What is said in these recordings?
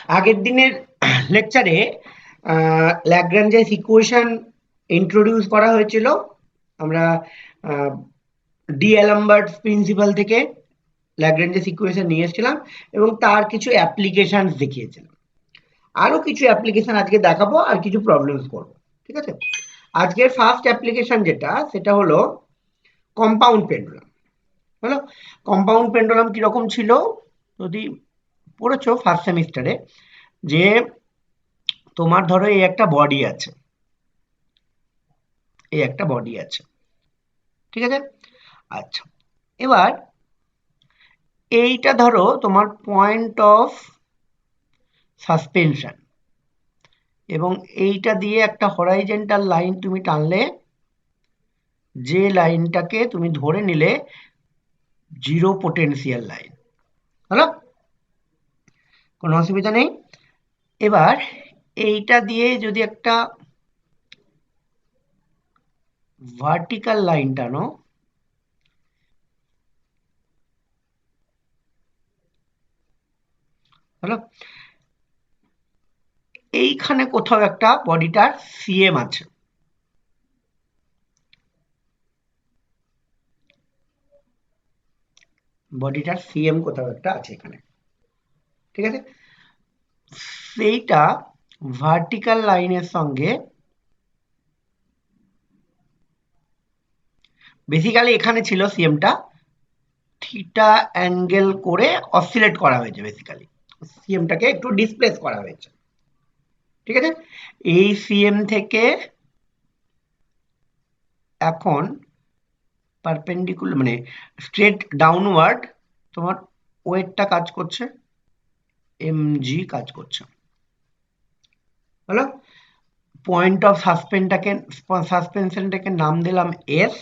আগের দিনের লেকচারে ল্যাগ্রাঞ্জেস ইকুয়েশন ইন্ট্রোডিউস করা হয়েছিল। আমরা ডি অ্যালাম্বার্টস প্রিন্সিপাল থেকে ল্যাগ্রাঞ্জেস ইকুয়েশন নিয়ে এসেছিলাম এবং তার কিছু অ্যাপ্লিকেশন দেখিয়েছিলাম। আরো কিছু অ্যাপ্লিকেশন আজকে দেখাবো আর কিছু প্রবলেমস করবো, ঠিক আছে? আজকের ফার্স্ট অ্যাপ্লিকেশন যেটা, সেটা হলো কম্পাউন্ড পেন্ডুলাম। হলো কম্পাউন্ড পেন্ডুলাম কিরকম ছিল যদি পড়েছো ফার্স্ট সেমিস্টারে, যে তোমার ধরো এই একটা বডি আছে, এই একটা বডি আছে, ঠিক আছে? আচ্ছা, এবার এইটা ধরো তোমার পয়েন্ট অফ সাসপেনশন, এবং এইটা দিয়ে একটা হরাইজন্টাল লাইন তুমি টানলে, যে লাইনটাকে তুমি ধরে নিলে জিরো পোটেনশিয়াল লাইন। হলো, কোনো অসুবিধা নেই। এবার এইটা দিয়ে যদি একটা ভার্টিক্যাল লাইন টানো, হলো, এইখানে কোথাও একটা বডিটার সিএম আছে, বডিটার সিএম কোথাও একটা আছে এখানে, ঠিক আছে? সেইটা ভার্টিক্যাল লাইনের সঙ্গে বেসিক্যালি এখানে ছিল সিএমটা থিটা অ্যাঙ্গেল করে অসিলেট করা হয়েছে, বেসিক্যালি সিএমটাকে একটু ডিসপ্লেস করা হয়েছে, ঠিক আছে? এই সিএম থেকে এখন পারপেন্ডিকুলার মানে স্ট্রেট ডাউনওয়ার্ড তোমার ওয়েটটা কাজ করছে, এমজি কাজ করছে। হলো, পয়েন্ট অফ সাসপেনশনটাকে নাম দিলাম এস,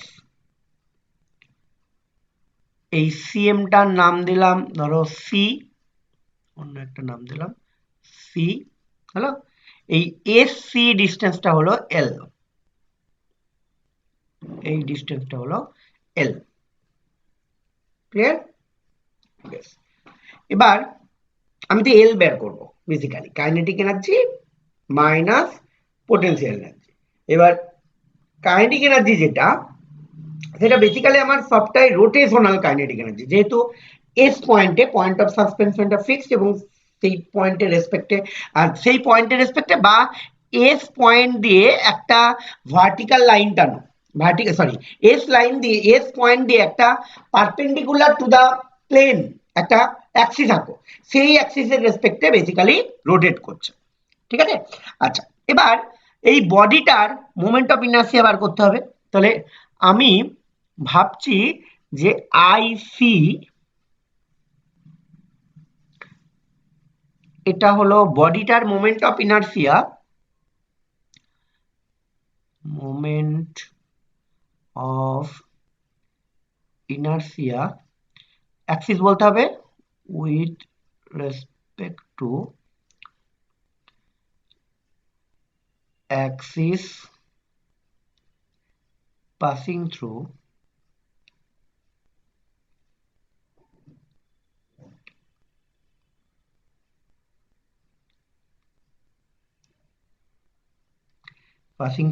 এই সিএমটার নাম দিলাম ধরো সি, অন্য একটা নাম দিলাম সি। হলো, এই এস সি ডিস্টেন্সটা হলো এল, এই ডিস্টেন্সটা হলো এল। ক্লিয়ার? এবার আমি তো এল বের করবো, basically kinetic energy minus potential energy. এবার কাইনেটিক এনার্জি যেটা, সেটা বেসিক্যালি আমার সবটাই রোটেশনাল কাইনেটিক এনার্জি, যেহেতু এস পয়েন্টে পয়েন্ট অফ সাসপেনশনটা ফিক্সড এবং সেই পয়েন্টের রেসপেক্টে, আর সেই পয়েন্টের রেসপেক্টে বা এস পয়েন্ট দিয়ে একটা ভার্টিক্যাল লাইন টানো, ভার্টিক্যাল সরি এস লাইন দিয়ে এস পয়েন্ট দিয়ে একটা পারপেন্ডিকুলার টু দা প্লেন একটা অ্যাক্সিস আঁকো, সেই অ্যাক্সিসের রেসপেক্টে বেসিক্যালি রোটেট করছে, ঠিক আছে? আচ্ছা, এবার এই বডিটার মোমেন্ট অফ ইনার্সিয়া বার করতে হবে। তাহলে আমি ভাবছি যে আইসি, এটা হলো বডিটার moment of inertia, moment of inertia axis বলতে হবে with respect to axis passing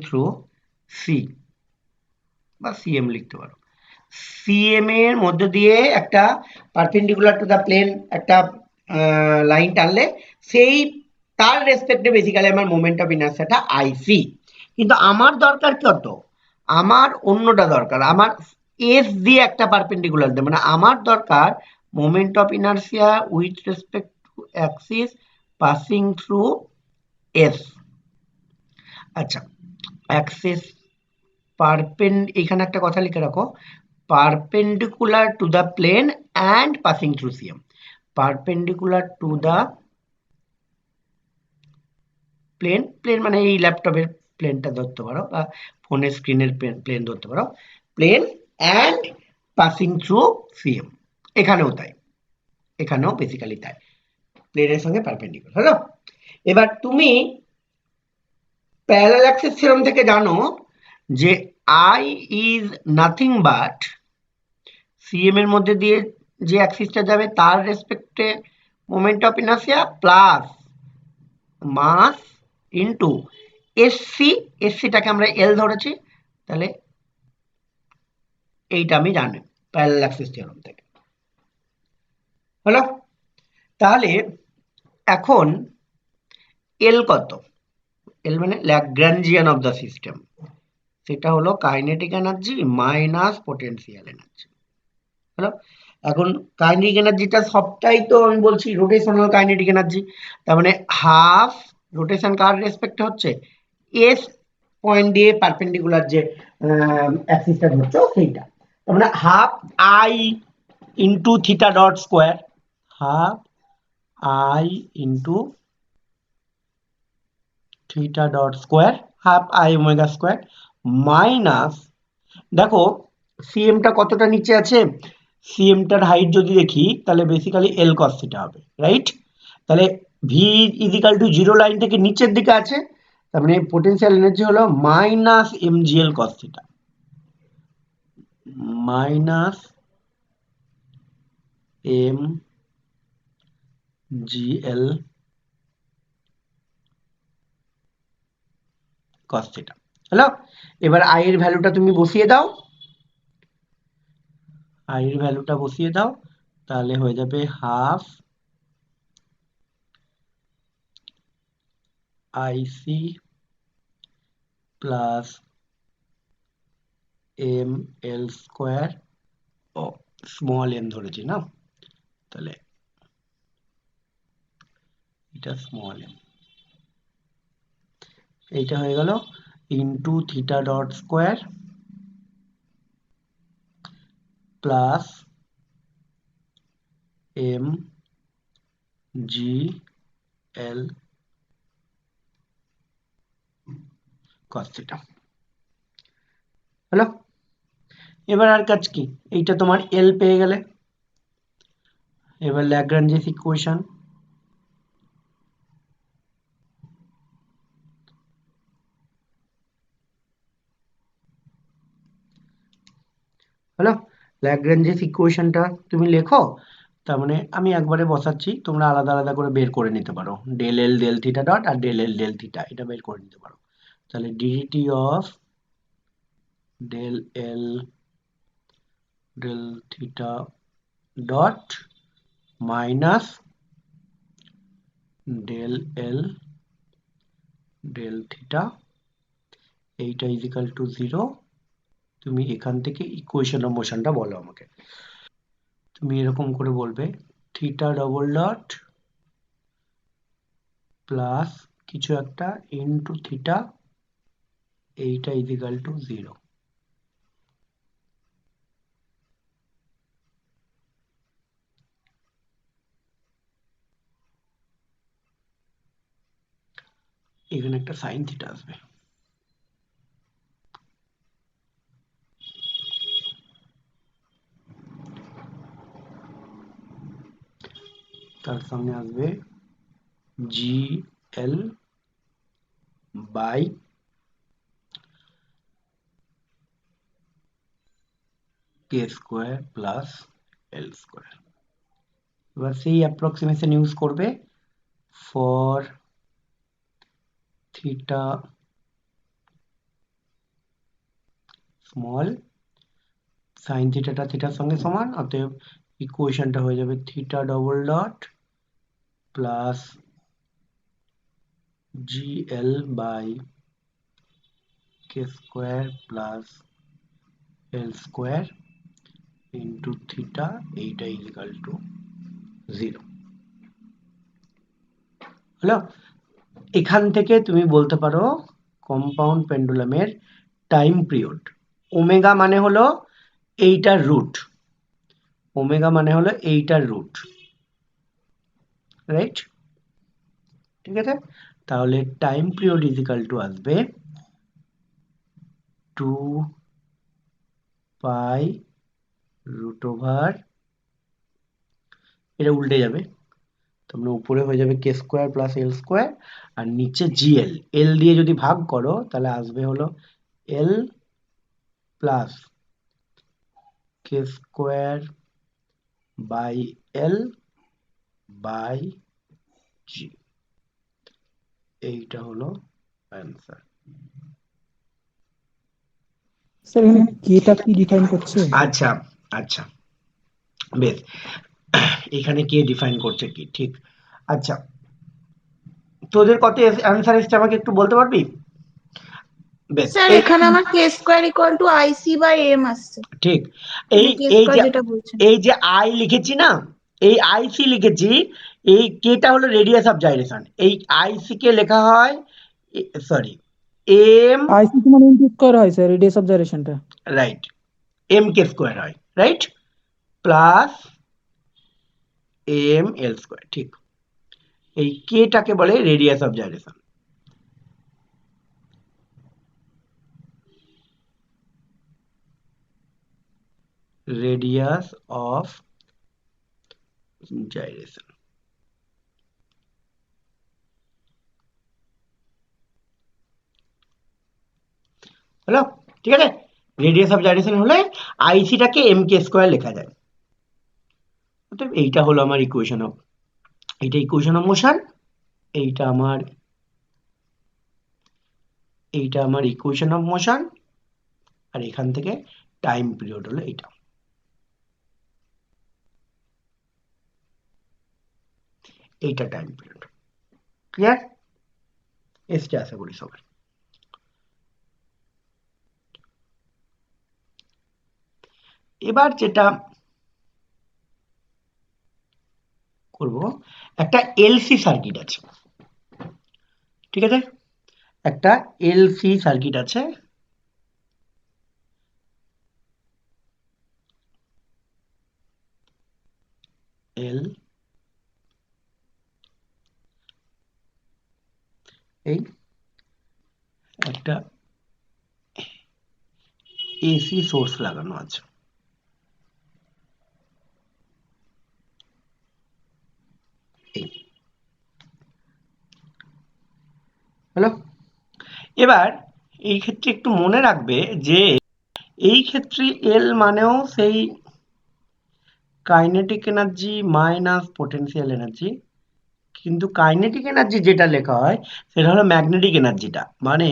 through C বা সিএম লিখতে পারো। সিএম এর মধ্যে দিয়ে একটা পারপেন্ডিকুলার টু দা প্লেন একটা লাইন টানলে সেই তার রেসপেক্টে বেসিক্যালি আমার মোমেন্ট অফ ইনার্সিয়াটা আইসি। কিন্তু আমার দরকার কত, আমার অন্যটা দরকার, আমার এস দিয়ে একটা পারপেন্ডিকুলার দেয়, মানে আমার দরকার moment of inertia with respect to axis passing through S. আচ্ছা, অ্যাক্সিস এখানে একটা কথা লিখে রাখো, perpendicular to the plane and passing through CM, perpendicular to the plane, plane মানে এই ল্যাপটপের প্লেনটা ধরতে পারো বা ফোনের স্ক্রিনের প্লেন ধরতে পারো, plain and passing through CM. এখানেও তাই, এখানেও বেসিক্যালি তাই, প্লেনের সঙ্গে পারপেন্ডিকুলার। হলো, এবার তুমি প্যারালাল অ্যাক্সিস থিওরেম থেকে জানো যে I is nothing but CM এর মধ্যে দিয়ে যে অ্যাক্সিসটা যাবে তার রেসপেক্টে moment of inertia plus mass into SC, এসসিটাকে আমরা এল ধরেছি, তাহলে এইটা আমি জানি প্যারালাল অ্যাক্সিস থিওরেম থেকে। হলো? তাহলে এখন এল কত? এল মানে ল্যাগ্রাঞ্জিয়ান অফ দ্য সিস্টেম, সেটা হলো kinetic energy minus potential energy. হলো? এখন কাইনেটিক এনার্জিটা সবটাই তো আমি বলছি রোটেশনাল কাইনেটিক এনার্জি, তার মানে হাফ রোটেশন কার রেসপেক্টে হচ্ছে, এস পয়েন্ট দিয়ে পারপেন্ডিকুলার যে অ্যাক্সিসটা ধরছো সেইটা, তার মানে half I into theta dot square, half I into theta dot square, half I omega square minus, দেখো সিএমটা কতটা নিচে আছে, সিএমটার হাইট যদি দেখি তাহলে বেসিক্যালি এল কস থিটা হবে, রাইট? তাহলে V equal to zero line থেকে নিচের দিকে আছে, তার মানে পোটেনশিয়াল এনার্জি হলো minus MGL cos theta, minus M GL cos theta. হলো? এবার আই এর ভ্যালুটা তুমি বসিয়ে দাও, আই এর ভ্যালুটা বসিয়ে দাও, তাহলে হয়ে যাবে হাফ আইসি প্লাস এম এল স্কোয়ার, ও স্মল এম ধরেছি না, তাহলে এটা স্মল এম, এইটা হয়ে গেল into theta dot square plus M G L cos theta. হলো? এবার আর কাজ কি, এইটা তোমার এল পেয়ে গেলে, এবার ল্যাগ্রাঞ্জেস ইকুয়েশন, হলো? ল্যাগ্রাঞ্জেস ইকুয়েশনটা তুমি লেখো, তার মানে আমি একবারে বসাচ্ছি, তোমরা আলাদা আলাদা করে বের করে নিতে পারো, ডেল এল ডেল থিটা ডট আর ডেল এল ডেল থিটা, এটা বের করে নিতে পারো। তাহলে DDT of del L del theta dot minus del L del theta, এইটা ইজিক্যাল টু জিরো। তুমি এখান থেকে ইকুয়েশন অফ মোশনটা বলো আমাকে, তুমি এরকম করে বলবে থিটা ডবল ডট প্লাস কিছু একটা ইনটু থিটা, এইটা ইজিক্যাল টু জিরো। এখানে একটা সাইন থিটা আসবে, তার সামনে আসবে G L by K square plus L square. এবার সেই অ্যাপ্রক্সিমেশন ইউজ করবে ফর থিটা স্মল, সাইন থিটাটা থিটার সঙ্গে সমান, অতএব ইকুয়েশনটা হয়ে যাবে theta double dot plus G L by K square plus L square into theta, এইটা ইজিক্যাল টু জিরো। হলো? এখান থেকে তুমি বলতে পারো কম্পাউন্ড পেন্ডুলামের টাইম পিরিয়ড, ওমেগা মানে হলো এইটার রুট, ওমেগা মানে হলো এইটার রুট, রাইট? ঠিক আছে? তাহলে টাইম পিরিয়ড ইজিক্যাল টু আসবে 2 পাই রুট ওভার, এটা উল্টে যাবে, তোমরা উপরে হয়ে যাবে কে স্কোয়ার প্লাস এল স্কোয়ার, আর নিচে জিএল, এল দিয়ে যদি ভাগ করো তাহলে আসবে হলো L plus K square by L by G. এইটা হলো অ্যান্সার। স্যার এখানে কেটা কি ডিফাইন করছে? আচ্ছা আচ্ছা, বেশ, এখানে কে ডিফাইন করছে কি, ঠিক। আচ্ছা, তোদের কত অ্যান্সার এসছে আমাকে একটু বলতে পারবি? বেশ, স্যার এই এখানে আমার K square equal to IC by M আসছে, ঠিক। এই মানে কে এই স্কোয়ার যে যেটা বলছেন। এই যে আই লিখেছি না, এই আইসি লিখেছি, এই কেটা হলো রেডিয়াস অফ জাইরেশন। এই আইসি কে লেখা হয়, সরি, এম, আইসি কি মানে ইনপুট করা হয় স্যার রেডিয়াস অফ জাইরেশনটা? রাইট, এম কে স্কোয়ার হয়, রাইট, প্লাস এম এল স্কোয়ার, ঠিক। এই কেটাকে বলে radius of gyration. Radius of gyration হলো, ঠিক আছে। রেডিয়াস অফ জাইরেশন হলে আইসিটাকে এম কে স্কোয়ার লেখা যায়। অতএব এইটা হলো আমার ইকুয়েশন অফ, এইটা ইকুয়েশন অফ মোশন, এইটা আমার, এইটা আমার ইকুয়েশন অফ মোশন, আর এখান থেকে টাইম পিরিয়ড হলো এইটা। এইটা টাইম পিরিয়ড। ক্লিয়ার? এসছে আশা করি সবার। এবার যেটা করব, একটা এলসি সার্কিট আছে, ঠিক আছে, একটা এলসি সার্কিট আছে। এল, এই একটা এসি সোর্স লাগানো আছে, এই হলো। এবার এই ক্ষেত্রে একটু মনে রাখবে যে এই ক্ষেত্রে এল মানেও সেই kinetic energy minus potential energy, কিন্তু কাইনেটিক এনার্জি যেটা লেখা হয় সেটা হলো ম্যাগনেটিক এনার্জিটা, মানে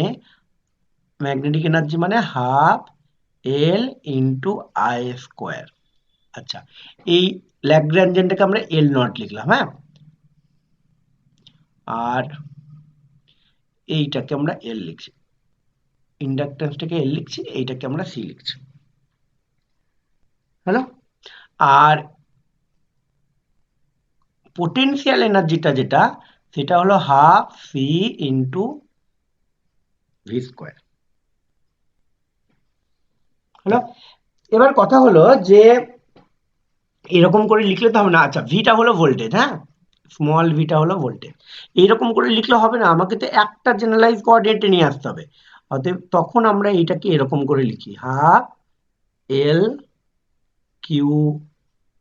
ম্যাগনেটিক এনার্জি মানে half L into I square. আচ্ছা, এই ল্যাগ্রাঞ্জেনটাকে আমরা এল নট লিখলাম, হ্যাঁ, আর এইটাকে আমরা এল লিখছি, ইন্ডাকটেন্সটাকে এল লিখছি, এইটাকে আমরা সি লিখছি, হ্যালো। আর পোটেনশিয়াল এনার্জিটা যেটা, সেটা হলো half C into V square, হ্যালো। এবার কথা হলো যে এরকম করে লিখলে তো হবে না। আচ্ছা, ভিটা হলো ভোল্টেজ, হ্যাঁ, স্মল ভিটা হলো ভোল্টেজ। এইরকম করে লিখলে হবে না, আমাকে তো একটা জেনারেলাইজ কোঅর্ডিনেটে নিয়ে আসতে হবে। অতএব তখন আমরা এইটাকে এরকম করে লিখি, half L Q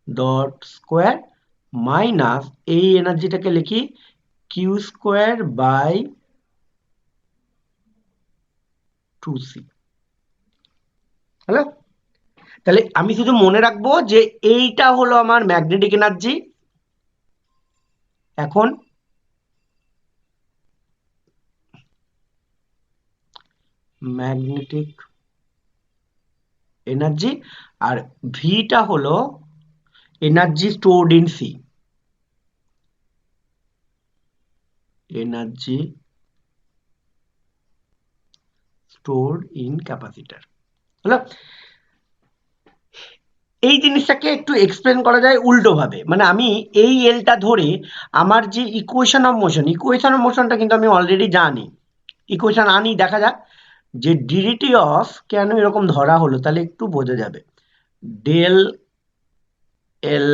dot square minus এই এনার্জিটাকে লিখি Q square by two C, হ্যালো। তাহলে আমি শুধু মনে রাখবো যে এইটা হলো আমার ম্যাগনেটিক এনার্জি। এখন ম্যাগনেটিক এনার্জি, আর ভিটা হলো energy stored in C, energy stored in capacitor, হলো। এই জিনিসটাকে একটু এক্সপ্লেন করা যায় উল্টো ভাবে, মানে আমি এই এলটা ধরে আমার যে equation of motion, equation of মোশনটা কিন্তু আমি অলরেডি জানি, ইকুয়েশন আনি, দেখা যাক যে ডিরিটি অফ কেন এরকম ধরা হলো, তাহলে একটু বোঝা যাবে। Del L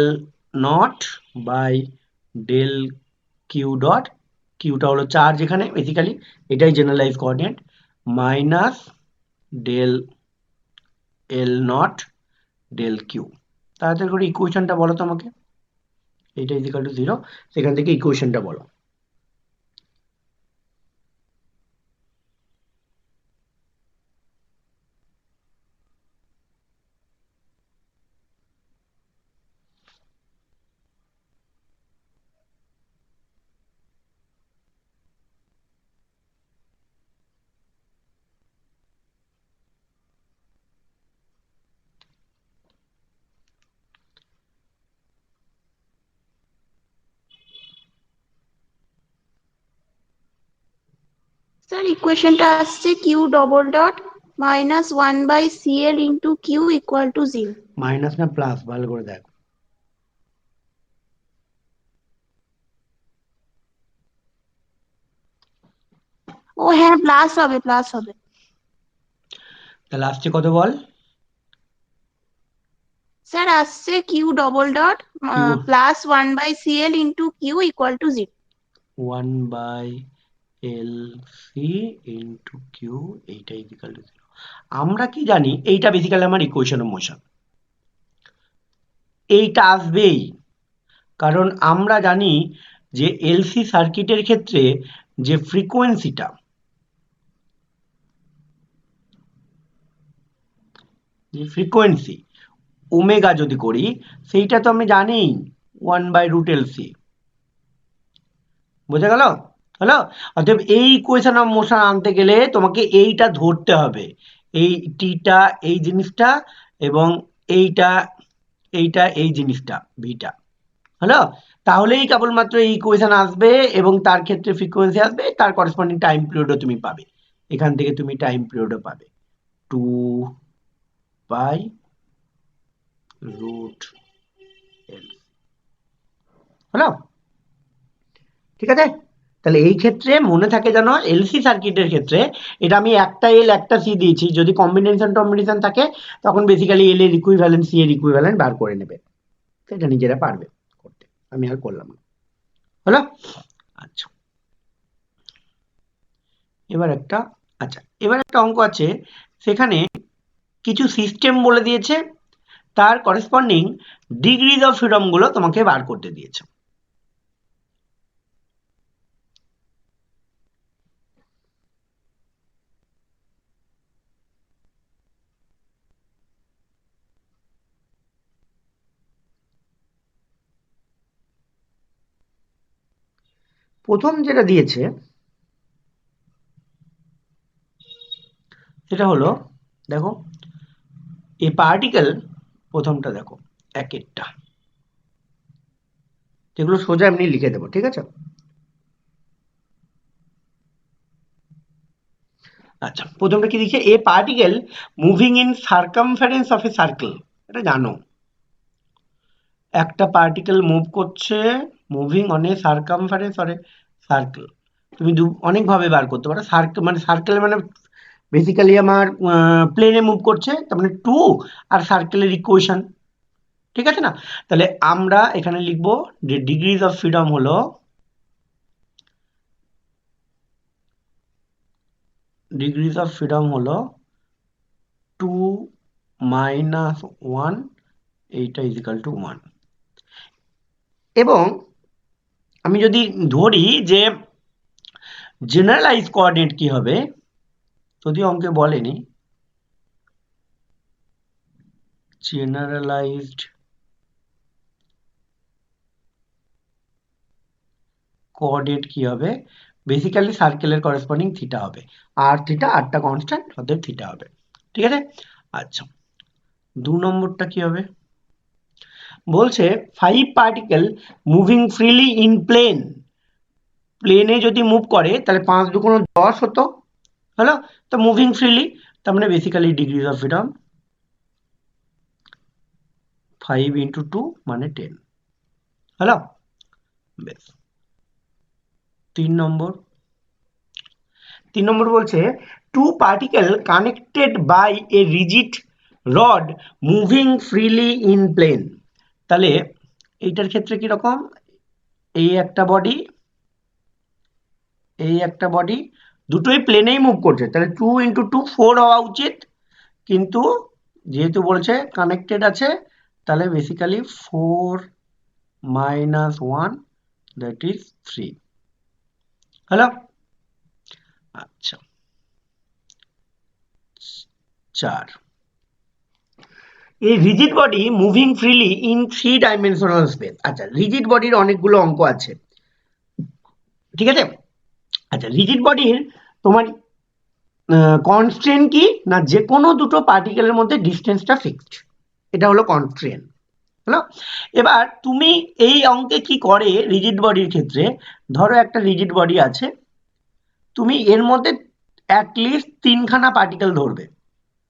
not by del Q dot, কিউটা হলো চার্জ এখানে বেসিক্যালি, এটাই generalize coordinate, minus del L not del Q. তাড়াতাড়ি করে ইকুয়েশনটা বলো তো আমাকে, এইটা ইজিক্যাল টু জিরো, সেখান থেকে ইকুয়েশনটা বলো। স্যার ইকুয়েশনটা আসছে Q double dot minus 1/cl into Q equal to 0। Minus না প্লাস, ভালো করে দেখ। ও হ্যাঁ, প্লাস হবে প্লাস হবে। তাহলে আসছে কত বল? স্যার আসছে Q double dot Q plus 1/cl into Q equal to 0। 1/LC into Q, এইটা ইকুয়াল টু 0। আমরা কি জানি, এইটা বেসিক্যালি আমার ইকুয়েশন অফ মোশন, এইটা আসবেই, কারণ আমরা জানি যে এলসি সার্কিটের ক্ষেত্রে যে ফ্রিকোয়েন্সিটা, ওমেগা যদি করি, সেইটা তো আমি জানি 1/√LC। বোঝা গেল? হলো? অতএব এই ইকুয়েশন অফ মোশন আনতে গেলে তোমাকে এইটা ধরতে হবে, এই টিটা এই জিনিসটা, এবং এইটা এই জিনিসটা ভিটা। হলো? তাহলেই কেবলমাত্র এই ইকুয়েশন আসবে এবং তার ক্ষেত্রে ফ্রিকোয়েন্সি আসবে, তার করেসপন্ডিং টাইম পিরিয়ডও তুমি পাবে। এখান থেকে তুমি টাইম পিরিয়ডও পাবে 2/√L। হলো? ঠিক আছে? তাহলে এই ক্ষেত্রে মনে থাকে যেন এলসি সার্কিটের ক্ষেত্রে এটা আমি একটা এল একটা সি দিয়েছি, যদি কম্বিনেশন থাকে তখন বেসিক্যালি এল এর ইকুইভ্যালেন্ট সি এর ইকুইভ্যালেন্ট বার করে নেবে, সেটা নিজেরা পারবে করতে, আমি আর করলাম না। হলো? আচ্ছা, এবার একটা অঙ্ক আছে, সেখানে কিছু সিস্টেম বলে দিয়েছে, তার করেসপন্ডিং ডিগ্রিজ অফ ফ্রিডম গুলো তোমাকে বার করতে দিয়েছে। প্রথম যেটা দিয়েছে সেটা হলো, দেখো এ পার্টিকেল, প্রথমটা দেখো এক একটা, যেগুলো সোজা এমনি লিখে দেবো, ঠিক আছে? আচ্ছা, প্রথমটা কি দিচ্ছে? A particle moving in circumference of a circle. এটা জানো, একটা পার্টিকেল মুভ করছে, moving on a circumference or a circle. তুমি অনেক ভাবে বার করতে পারো। সার্কেল মানে বেসিক্যালি আমার প্লেনে মুভ করছে, তার মানে 2 আর সার্কেলের ইকুয়েশন, ঠিক আছে না? তাহলে আমরা এখানে লিখবো যে ডিগ্রিজ অফ ফ্রিডম হলো ডিগ্রিজ অফ ফ্রিডম হলো 2 মাইনাস 1, এইটা ইজিক্যাল টু 1। এবং আমি যদি ধরি যে জেনারেলাইজ কোঅর্ডিনেট কি হবে, যদিও অঙ্কে বলেনি, জেনারেলাইজড কোঅর্ডিনেট কি হবে, বেসিক্যালি সার্কেলের করেসপন্ডিং থিটা হবে, আর থিটা আরটা কনস্ট্যান্ট, অতএব থিটা হবে, ঠিক আছে? আচ্ছা, 2 নম্বরটা কি হবে? বলছে 5 particle moving freely in plane. প্লেনে যদি মুভ করে তাহলে 5 2 10 হতো, হলো? তো মুভিং ফ্রিলি, তার মানে basically degrees of freedom 5 into 2 মানে 10, হলো? বেশ। 3 নম্বর বলছে 2 particle connected by a rigid rod moving freely in plane. তাহলে এইটার ক্ষেত্রে কি রকম? এই একটা বডি, দুটোই প্লেনেই মুভ করছে, তাহলে 2 ইন্টু 2 4 হওয়া উচিত, কিন্তু যেহেতু বলছে কানেক্টেড আছে, তাহলে বেসিক্যালি 4 মাইনাস 1, দ্যাট ইজ 3, হলো? আচ্ছা, 4, এই rigid body moving freely in 3 dimensional space. আচ্ছা, রিজিড বডির অনেকগুলো অঙ্ক আছে, ঠিক আছে? আচ্ছা, রিজিড বডির তোমার কনস্ট্রেন্ট কি না, যে কোনো দুটো পার্টিকেলের মধ্যে ডিস্টেন্সটা ফিক্সড, এটা হলো কনস্ট্রেন্ট, হলো? এবার তুমি এই অঙ্কে কি করে রিজিড বডির ক্ষেত্রে, ধরো একটা রিজিড বডি আছে, তুমি এর মধ্যে অ্যাটলিস্ট 3খানা পার্টিকেল ধরবে,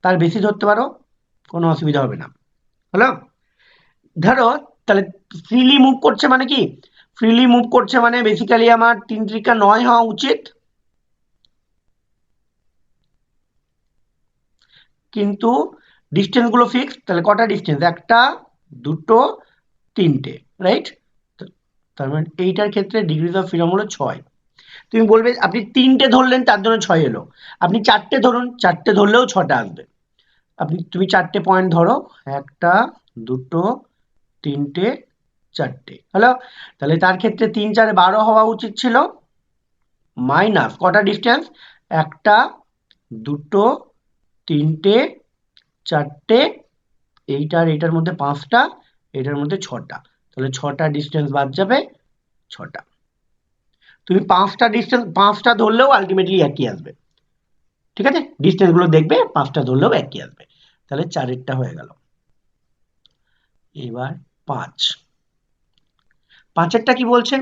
তার বেশি ধরতে পারো, কোনো অসুবিধা হবে না। হলো? ধরো তাহলে ফ্রিলি মুভ করছে মানে কি, ফ্রিলি মুভ করছে মানে বেসিক্যালি আমার 3 × 9 হওয়া উচিত, কিন্তু ডিস্টেন্স গুলো ফিক্সড। তাহলে কটা ডিস্টেন্স, 1টা 2টো 3টে, রাইট? তার মানে এইটার ক্ষেত্রে ডিগ্রিজ অফ ফ্রিডম হলো 6। তুমি বলবে আপনি 3টে ধরলেন তার জন্য 6 এলো, আপনি 4টে ধরুন, 4টে ধরলেও 6টা আসবে। তুমি 4টে পয়েন্ট ধরো, 1টা 2টো 3টে 4টে, হলো? তাহলে তার ক্ষেত্রে 3 4 12 হওয়া উচিত ছিল, মাইনাস কটা ডিস্টেন্স, 1টা 2টো 3টে 4টে, এইটার মধ্যে 5টা, এটার মধ্যে 6টা, তাহলে 6টা ডিস্টেন্স বাদ যাবে, 6টা। তুমি 5টা ধরলেও আলটিমেটলি একই আসবে, ঠিক আছে? ডিস্টেন্স গুলো দেখবে, 5টা ধরলেও একই আসবে। তাহলে 4এরটা হয়ে গেল। এবার 5এরটা কি বলছে,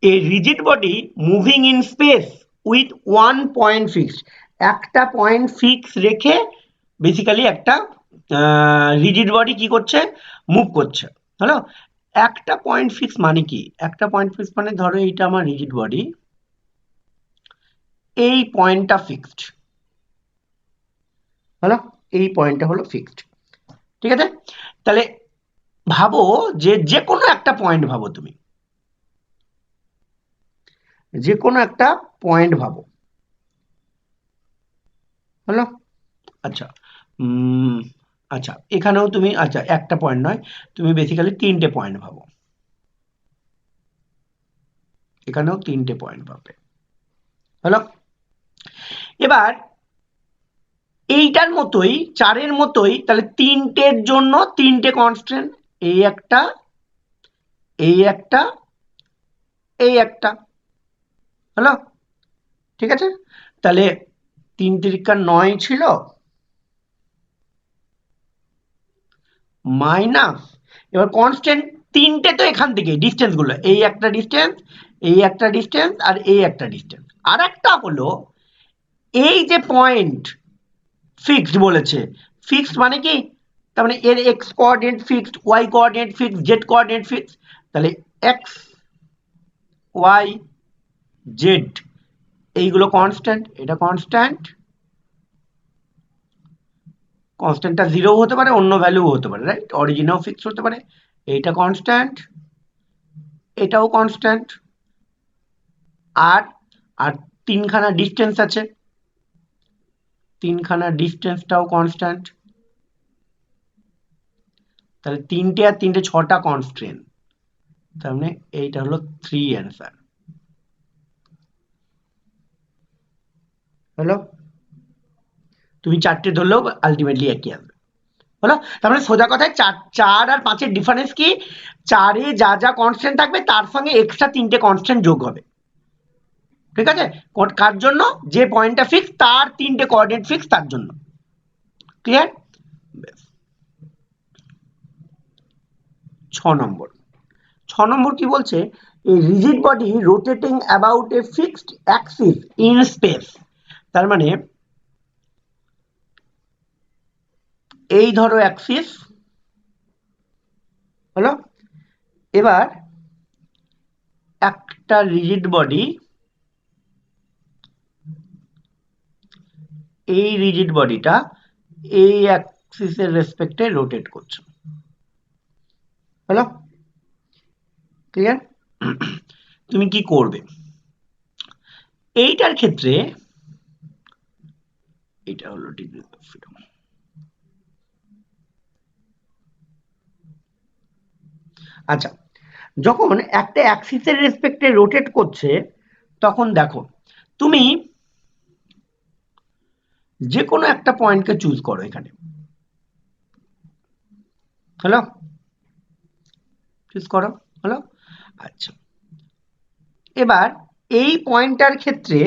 a rigid body moving in space with one point fixed, একটা পয়েন্ট ফিক্স রেখে বেসিক্যালি একটা রিজিড বডি কি করছে, মুভ করছে। হলো? একটা পয়েন্ট ফিক্স মানে কি, একটা পয়েন্ট ফিক্স মানে ধরো এইটা আমার রিজিড বডি, এই পয়েন্টটা ফিক্সড, হলো? এই পয়েন্টটা হলো ফিক্সড, ঠিক আছে? তাহলে ভাবো যে কোনো একটা পয়েন্ট ভাবো, তুমি যে কোনো একটা পয়েন্ট ভাবো, হলো? আচ্ছা, আচ্ছা এখানেও তুমি, আচ্ছা একটা পয়েন্ট নয়, তুমি বেসিক্যালি 3টে পয়েন্ট ভাবো, এখানেও 3টে পয়েন্ট পাবে, হলো? এবার এইটার মতোই 4এর মতোই, তাহলে 3টের জন্য 3টে কনস্ট্যান্ট, এই একটা, এই একটা, এই একটা, হলো? ঠিক আছে? তাহলে 3 × 9 ছিল, মাইনাস, এবার কনস্ট্যান্ট 3টে তো এখান থেকে ডিস্টেন্স গুলো, এই একটা ডিস্টেন্স, এই একটা ডিস্টেন্স, আর এই একটা ডিস্টেন্স। আর একটা হলো এই যে পয়েন্ট ফিক্সড বলেছে, ফিক্সড মানে কি, তার মানে এর X coordinate fixed, Y coordinate fixed, Z coordinate fixed. তাহলে এক্স ওয়াই জেড এইগুলো কনস্ট্যান্ট, এটা কনস্ট্যান্ট, কনস্ট্যান্টটা 0 হতে পারে, অন্য ভ্যালু হতে পারে, রাইট? অরিজিনেও ফিক্সড হতে পারে, এইটা কনস্ট্যান্ট, এটাও কনস্ট্যান্ট, আর আর 3খানা ডিস্টেন্স আছে, 3খানা ডিস্টেন্সটাও কনস্ট্যান্ট। তাহলে 3টে আর 3টে 6টা কনস্ট্যান্ট, তার মানে এইটা হলো 3 অ্যান্সার, হলো? তুমি 4টে ধরলেও আলটিমেটলি একই আসবে, হলো? তার মানে সোজা কথায় 4 আর 5-এর ডিফারেন্স কি, 4-এ যা যা কনস্ট্যান্ট থাকবে তার সঙ্গে এক্সট্রা 3টে কনস্ট্যান্ট যোগ হবে, ঠিক আছে? কার জন্য, যে পয়েন্টটা ফিক্স তার 3টে কোঅর্ডিনেট ফিক্স, তার জন্য। ক্লিয়ার? 6 নম্বর কি বলছে, a rigid body rotating about a fixed axis in space, তার মানে এই ধরো অ্যাক্সিস, হলো? এবার একটা রিজিড বডি, এই রিজিড বডিটা এই অ্যাক্সিসের রেসপেক্টে রোটেট করছে, হলো? ক্লিয়ার? তুমি কি করবে এইটার ক্ষেত্রে, এটা হলো ডিগ্রি অফ ফ্রিডম। আচ্ছা, যখন একটা অ্যাক্সিসের রেসপেক্টে রোটেট করছে, তখন দেখো তুমি যে কোনো একটা পয়েন্টকে চুজ করো এখানে, হলো? চুজ করো, হলো? আচ্ছা, এবার এই পয়েন্টটার ক্ষেত্রে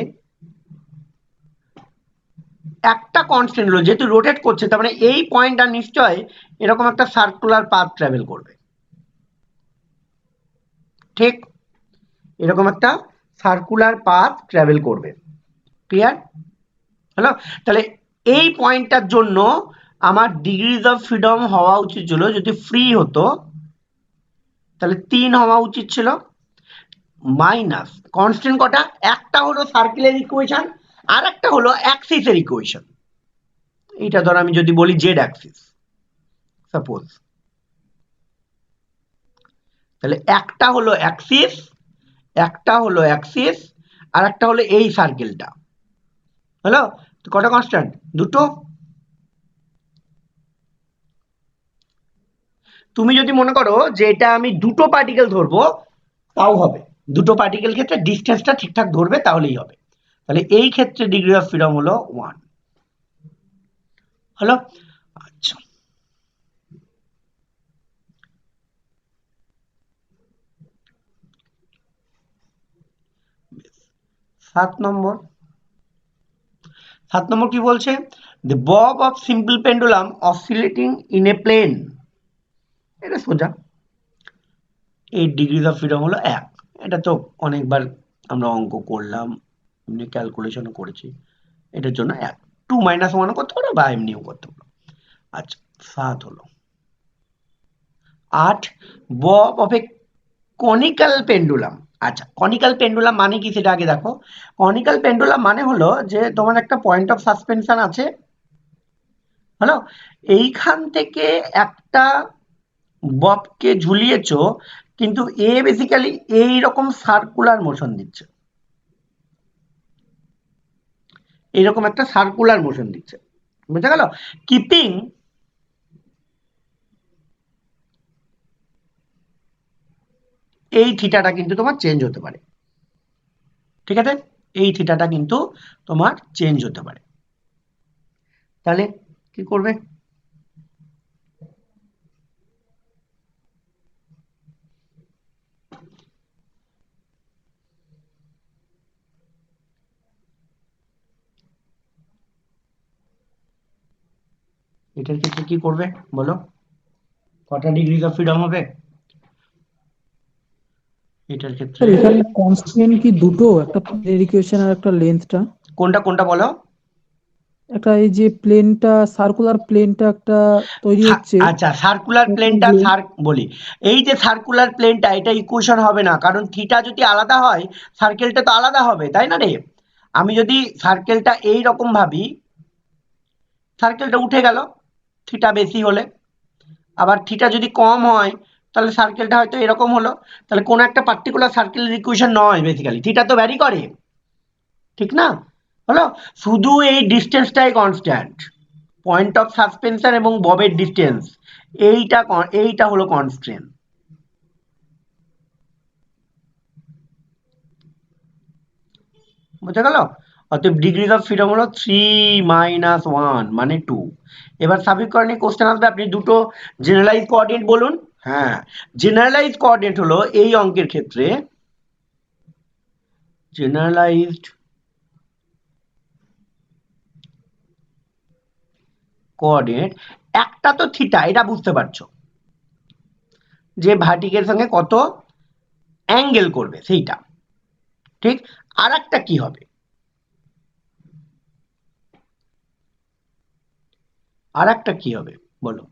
একটা কনস্ট্যান্ট হলো, যেহেতু রোটেট করছে, তার মানে এই পয়েন্টটা নিশ্চয় এরকম একটা সার্কুলার পাথ ট্রাভেল করবে, ঠিক? এরকম একটা সার্কুলার পাথ ট্রাভেল করবে, ক্লিয়ার হলো? তাহলে এই পয়েন্টটার জন্য আমার ডিগ্রিজ অফ ফ্রিডম হওয়া উচিত ছিল, যদি ফ্রি হতো তাহলে 3 হওয়া উচিত ছিল, মাইনাস কনস্ট্যান্ট কটা, একটা হলো সার্কেলের ইকুয়েশন আর একটা হলো অ্যাক্সিসের ইকুয়েশন। এইটা ধর আমি যদি বলি জেড অ্যাক্সিস সাপোজ, তাহলে একটা হলো অ্যাক্সিস আর একটা হলো এই সার্কেলটা, হলো? তো কটা কনস্ট্যান্ট? দুটো। তুমি যদি মনে করো যে এটা আমি দুটো পার্টিকেল ধরবো তাও হবে, দুটো পার্টিকেল ক্ষেত্রে ডিস্টেন্সটা ঠিকঠাক ধরবে তাহলেই হবে। তাহলে এই ক্ষেত্রে ডিগ্রি অফ ফ্রিডম হলো 1, হলো? আচ্ছা, সাত নম্বর কি বলছে? the bob of simple pendulum oscillating in a plane, এটা সোজা, এই ডিগ্রিজ অফ ফ্রিডম হলো 1। এটা তো অনেকবার আমরা অঙ্ক করলাম, এমনি ক্যালকুলেশনও করেছি, এটার জন্য 1। 2 - 1 করতে পারো বা এমনিও করতে পারো। আচ্ছা, 7 হলো। 8 Bob of A conical pendulum. আচ্ছা, কনিক্যাল পেন্ডুলাম মানে কি সেটা আগে দেখো। কনিক্যাল পেন্ডুলাম মানে হলো যে তোমার একটা পয়েন্ট অফ সাসপেনশন আছে, হলো? এইখান থেকে একটা ববকে ঝুলিয়েছো, কিন্তু এ বেসিক্যালি এইরকম সার্কুলার মোশন দিচ্ছে, এইরকম একটা সার্কুলার মোশন দিচ্ছে, বুঝা গেল? কিপিং এই থিটাটা কিন্তু তোমার চেঞ্জ হতে পারে, ঠিক আছে? এই থিটাটা কিন্তু তোমার চেঞ্জ হতে পারে। তাহলে কি করবে? এটার ক্ষেত্রে কি করবে বলো? কটা ডিগ্রি অফ ফ্রিডম হবে এটার ক্ষেত্রে? স্যার এখানে কনস্ট্রেন্ট কি দুটো, একটা প্লেনের ইকুয়েশন আর একটা লেন্থটা? কোনটা কোনটা বলো? একটা এই যে প্লেনটা, সার্কুলার প্লেনটা একটা তৈরি হচ্ছে, আচ্ছা, সার্কুলার প্লেনটা বলি, এই যে সার্কুলার প্লেনটা, এটা ইকুয়েশন হবে না, কারণ থিটা যদি আলাদা হয় সার্কেলটা তো আলাদা হবে, তাই না রে? আমি যদি সার্কেলটা এই রকম ভাবি, সার্কেলটা উঠে গেল থিটা বেশি হলে, আবার থিটা যদি কম হয় তাহলে সার্কেলটা হয়তো এরকম হলো, তাহলে কোন একটা পার্টিকুলার সার্কেলের ইকুয়েশন নয়, বেসিক্যালি থিটা তো ভ্যারি করে, ঠিক না? হলো? শুধু এই ডিস্টেন্সটাই কনস্ট্যান্ট, পয়েন্ট অফ সাসপেনশন এবং ববের ডিস্টেন্স, এইটা হলো কনস্ট্যান্ট, বুঝা গেল? অতএব ডিগ্রিজ অফ ফ্রিডম হলো 3 - 1 মানে 2। এবার সাবিকরণে কোশ্চেন আসবে, আপনি দুটো জেনারেলাইজ কোঅর্ডিনেট বলুন। হ্যাঁ, জেনারেলাইজ কোঅর্ডিনেট হলো এই অঙ্কের ক্ষেত্রে জেনারেলাইজড কোঅর্ডিনেট, একটা তো থিটা, এটা বুঝতে পারছো যে ভার্টিকের সঙ্গে কত অ্যাঙ্গেল করবে সেইটা, ঠিক? আর একটা কি হবে? আর একটা কি হবে বলো?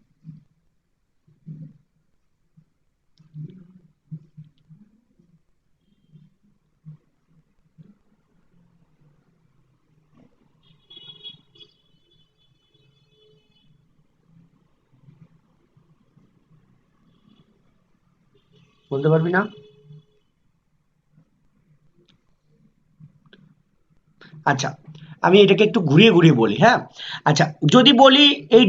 বলতে পারবি না? আচ্ছা, আমি এটাকে একটু ঘুরিয়ে ঘুরিয়ে বলি, হ্যাঁ? আচ্ছা, যদি বলি এই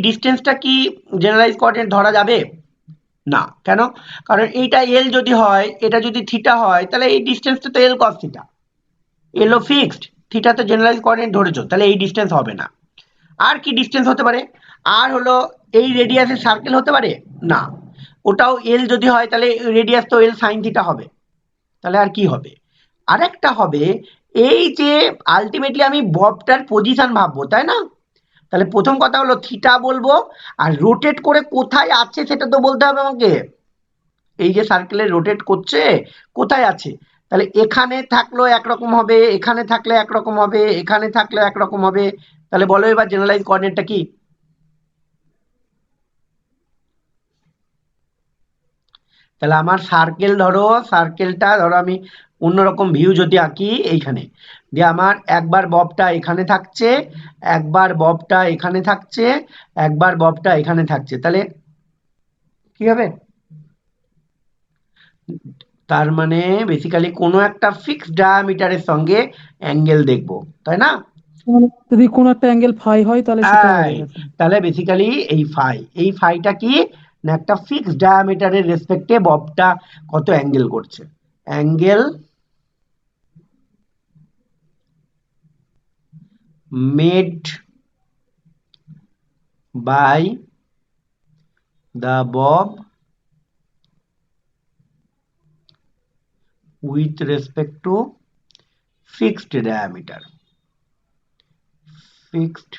ডিস্টেন্সটা কি জেনারেলাইজ কোঅর্ডিনেট ধরা যাবে না? কেন? কারণ এইটা এল যদি হয়, এটা যদি থিটা হয়, তাহলে এই ডিস্টেন্সটা তো এল কস থিটা, এলও ফিক্সড, থিটা তো জেনারেলাইজ কোঅর্ডিনেট ধরেছো, তাহলে এই ডিস্টেন্স হবে না। আর কি ডিস্টেন্স হতে পারে? আর হলো এই রেডিয়াসের সার্কেল হতে পারে না, ওটাও এল যদি হয় তাহলে রেডিয়াস তো এল সাইন থিটা হবে, তাহলে আর কি হবে? আরেকটা হবে, এই যে আলটিমেটলি আমি ববটার পজিশন ভাববো, তাই না? তাহলে প্রথম কথা হলো থিটা বলবো, আর রোটেট করে কোথায় আছে সেটা তো বলতে হবে আমাকে। এই যে সার্কেলে রোটেট করছে কোথায় আছে, তাহলে এখানে থাকলেও একরকম হবে, এখানে থাকলে একরকম হবে, এখানে থাকলেও একরকম হবে। তাহলে বলো এবার জেনারেলাইজ কোঅর্ডিনেটটা কি? তাহলে আমার সার্কেল ধরো, সার্কেলটা ধরো আমি অন্যরকম ভিউ যদি আঁকি এইখানে, দিয়ে আমার একবার ববটা এখানে থাকছে, একবার ববটা এখানে থাকছে, একবার ববটা এখানে থাকছে, তাহলে কি হবে? তার মানে বেসিক্যালি কোনো একটা ফিক্সড ডায়ামিটারের সঙ্গে অ্যাঙ্গেল দেখবো, তাই না? মানে যদি কোনো একটা অ্যাঙ্গেল ফাই হয় তাহলে সেটা হবে এই, আর কি। তাহলে বেসিক্যালি এই ফাইটা কি না, একটা ফিক্সড ডায়ামিটারের রেসপেক্টে ববটা কত অ্যাঙ্গেল করছে, angle made by the bob with respect to fixed diameter, fixed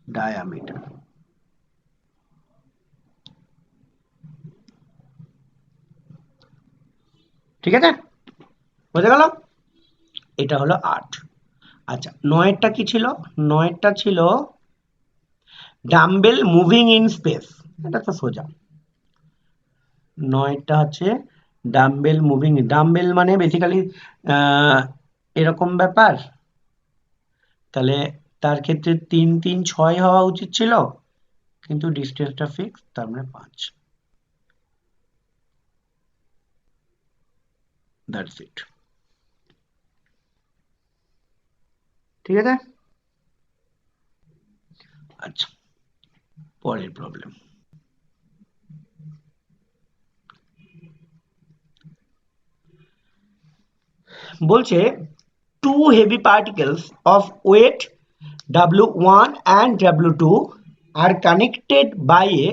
diameter। ঠিক আছে, বোঝা গেল? এটা হলো 8। আচ্ছা, 9টা কি ছিল? 9টা ছিল ডাম্বেল মুভিং ইন স্পেস। এটা তো সোজা। 9টা হচ্ছে ডাম্বেল মুভিং। ডাম্বেল মানে বেসিক্যালি এরকম ব্যাপার। তাহলে তার ক্ষেত্রে 3 3 6 হওয়া উচিত ছিল, কিন্তু ডিস্টেন্সটা ফিক্স, তার মানে 5। That's it. ঠিক আছে? আচ্ছা, পরের প্রবলেম বলছে two heavy particles of weight W1 and W2 are connected by a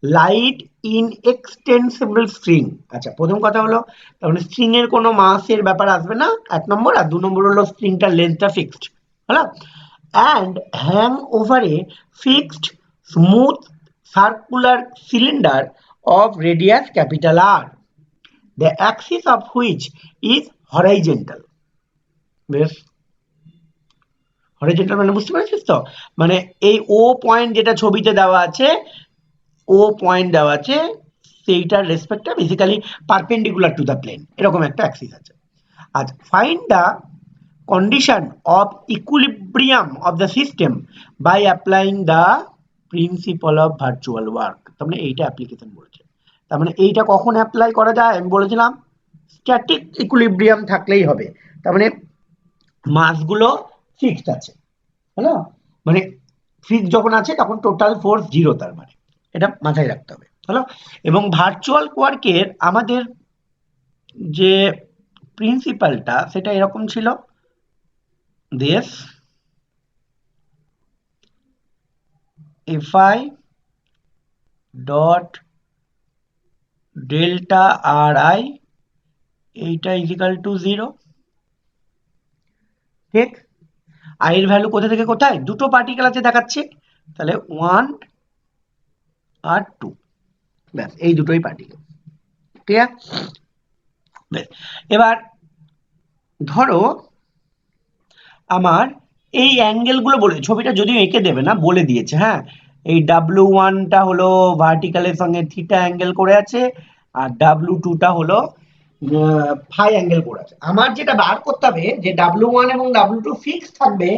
light inextensible string। আচ্ছা, প্রথম কথা হলো তার মানে স্ট্রিং এর কোনো মাসের ব্যাপার আসবে না, 1 নম্বর। আর 2 নম্বর হলো স্ট্রিংটার লেন্থটা ফিক্সড, হলো, and hang over a fixed smooth circular cylinder of radius capital R, the axis of which is horizontal। বেশ, হরিজন্টাল মানে বুঝতে পারছিস তো? মানে এই ও পয়েন্ট যেটা ছবিতে দেওয়া আছে, ও পয়েন্ট দেওয়া আছে, সেইটার রেসপেক্টটা basically perpendicular to the plane, এরকম একটা অ্যাক্সিস আছে। আচ্ছা, find the condition of equilibrium of the system by applying the principle of virtual work। তার মানে এইটা অ্যাপ্লিকেশন বলেছে। তার মানে এইটা কখন অ্যাপ্লাই করা যায়? আমি বলেছিলাম স্ট্যাটিক ইকুইলিব্রিয়াম থাকলেই হবে। তার মানে মাসগুলো ফিক্সড আছে, হলো, মানে ফিক্স যখন আছে তখন টোটাল ফোর্স 0, তার মানে এটা মাথায় রাখতে হবে, হলো। এবং ভার্চুয়াল কোয়ার্কের আমাদের যে প্রিন্সিপালটা সেটা এরকম ছিল, this fi dot delta ri, এইটা ইজিক্যাল টু 0। ঠিক, আই এর ভ্যালু কোথা থেকে কোথায়? দুটো পার্টিকেল আছে দেখাচ্ছে, তাহলে 1 আর 2, ব্যাস এই দুটোই পার্টিকেল। ঠিক আছে, বেশ। এবার ধরো আমার এই অ্যাঙ্গেলগুলো বলে, ছবিটা যদিও এঁকে দেবে না, বলে দিয়েছে, হ্যাঁ, এই W1টা হলো ভার্টিক্যালের সঙ্গে থিটা অ্যাঙ্গেল করে আছে, আর W2টা হলো ফাই অ্যাঙ্গেল করে আছে। আমার যেটা বার করতে হবে যে W1 এবং W2 ফিক্স থাকবে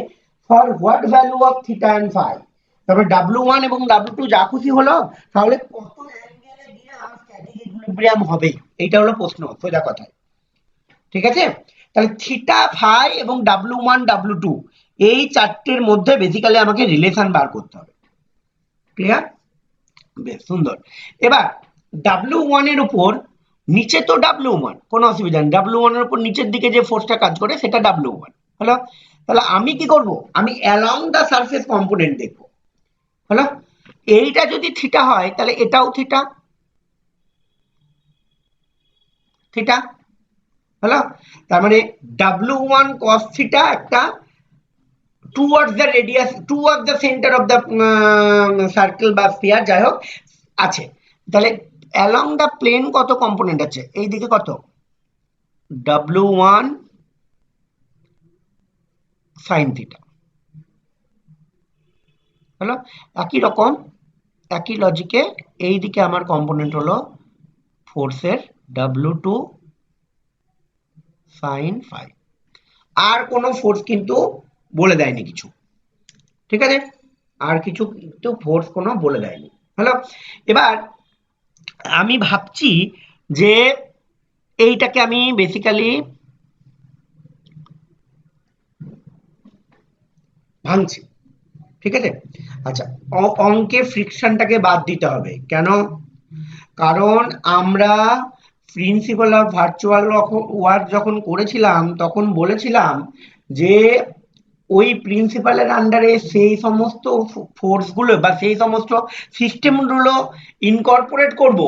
for what value of theta and phi. তারপরে W1 এবং W2 যা খুশি হলো, তাহলে কত অ্যাঙ্গেলে গিয়ে আমার স্ট্যাটিক ইকুইলিব্রিয়াম হবে, এইটা হলো প্রশ্ন, সোজা কথা। ঠিক আছে, তাহলে থিটা ফাই এবং W1 W2 এই চারটের মধ্যে বেসিক্যালি আমাকে রিলেশন বার করতে হবে। ক্লিয়ার? বেশ সুন্দর। এবার W1 এর উপর নিচে তো W1, কোনো অসুবিধা নেই, W1 এর উপর নিচের দিকে যে ফোর্সটা কাজ করে সেটা W1, হলো। তাহলে আমি কি করব? আমি অ্যালং দ্য সারফেস কম্পোনেন্ট দেখব, হলো। এইটা যদি থিটা হয় তাহলে এটাও থিটা, থিটা, হলো। তার মানে W1 cos থিটা একটা towards the radius, towards the center of the circle বা sphere, যাই হোক আছে। তাহলে along the plane কত কম্পোনেন্ট আছে? এই দিকে কত? W1 sin থিটা হলো। একই রকম একই লজিকে এই দিকে আমার কম্পোনেন্ট হলো ফোর্সের W2 sin phi। আর কোনো ফোর্স কিন্তু বলে দেয়নি কিছু, ঠিক আছে, আর কিছু কিন্তু ফোর্স কোনো বলে দেয়নি। হ্যালো, এবার আমি ভাবছি যে এইটাকে আমি বেসিক্যালি ভাঙছি, ঠিক আছে। আচ্ছা, অঙ্কে ফ্রিকশনটাকে বাদ দিতে হবে কেন? কারণ আমরা প্রিন্সিপাল অফ ভার্চুয়াল ওয়ার্ক যখন করেছিলাম তখন বলেছিলাম যে ওই প্রিন্সিপালের আন্ডারে সেই সমস্ত ফোর্সগুলো বা সেই সমস্ত সিস্টেমগুলো ইনকর্পোরেট করব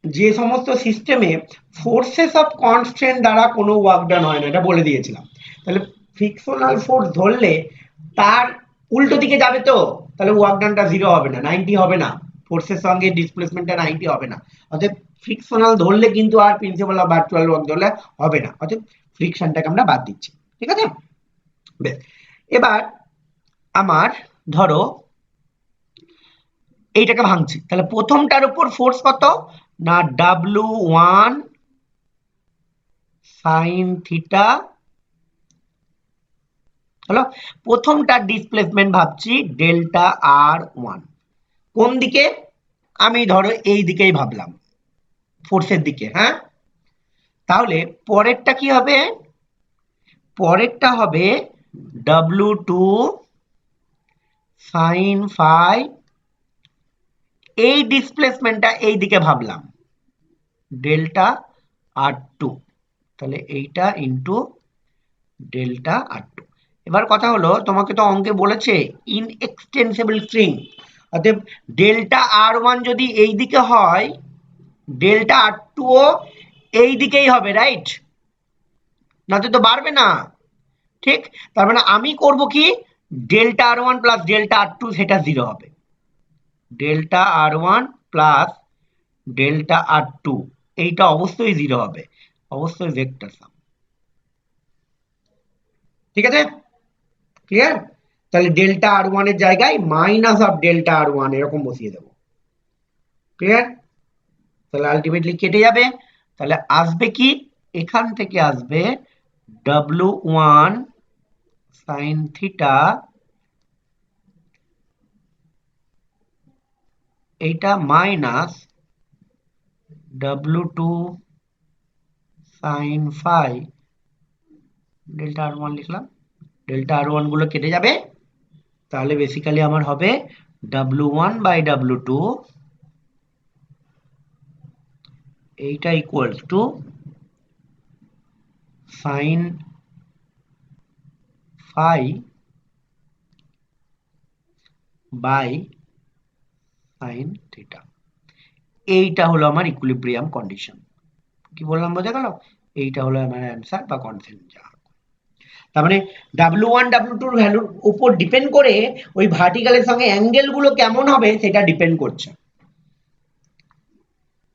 যে সমস্ত সিস্টেমে ফোর্সেস অফ কনস্ট্যান্ট দ্বারা কোনো ওয়ার্ক ডান হয় না, এটা বলে দিয়েছিলাম। তাহলে ফ্রিকশনাল ফোর্স ধরলে তার উল্টো দিকে যাবে, তো তাহলে ওয়ার্ক ডানটা 0 হবে না, 90 হবে না, ফোর্সের সঙ্গে ডিসপ্লেসমেন্টটা 90 হবে না। অতএব ফ্রিকশনাল ধরলে কিন্তু আর প্রিন্সিপাল অফ ভার্চুয়াল ওয়ার্ক ধরলে হবে না, অতএব ফ্রিকশনটাকে আমরা বাদ দিচ্ছি, ঠিক আছে। বেশ, এবার আমার ধরো এইটাকে ভাঙছি, তাহলে প্রথমটার উপর ফোর্স কত না W1 sin থিটা হলো। প্রথমটার ডিসপ্লেসমেন্ট ভাবছি ডেল্টা R1, কোন দিকে? আমি ধরো এই দিকেই ভাবলাম, ফোর্সের দিকে। হ্যাঁ, তাহলে পরেরটা কি হবে? পরেরটা হবে W2 sin phi, এই ডিসপ্লেসমেন্টটা এই দিকে ভাবলাম ডেল্টা R2, তাহলে এইটা ইন্টু ডেল্টা R2। এবার কথা হলো, তোমাকে তো অঙ্কে বলেছে ইনএক্সটেন্সিবল স্ট্রিং, অতএব ডেল্টা R1 যদি এই দিকে হয় ডেল্টা R2 ও এই দিকেই হবে, রাইট? নাতে তো বাড়বে না, ঠিক? তার মানে আমি করব কি, delta R1 plus delta R2 সেটা 0 হবে, delta R1 plus delta R2 এইটা অবশ্যই 0 হবে, অবশ্যই ভেক্টর সাম, ঠিক আছে, ক্লিয়ার? তাহলে ডেল্টা R1 এর জায়গায় মাইনাস অফ ডেল্টা R1 এরকম বসিয়ে দেবো, ক্লিয়ার? তাহলে আলটিমেটলি কেটে যাবে, তাহলে আসবে কি, এখান থেকে আসবে W1 sin থিটা, এইটা minus W2 sin phi, delta R1 লিখলাম, ডেল্টা R1 গুলো কেটে যাবে, তাহলে বেসিক্যালি আমার হবে W1 বাই W2, এইটা equals to sin phi by sin theta. এইটা হলো আমার ইকুইলিব্রিয়াম কন্ডিশন। কি বললাম বোঝা গেল? এইটা হলো আমার অ্যান্সার বা কনসেন্ট যা। তার মানে W1 W2 এর ভ্যালুর উপর ডিপেন্ড করে ওই ভার্টিক্যালের সঙ্গে অ্যাঙ্গেল গুলো কেমন হবে সেটা ডিপেন্ড করছে।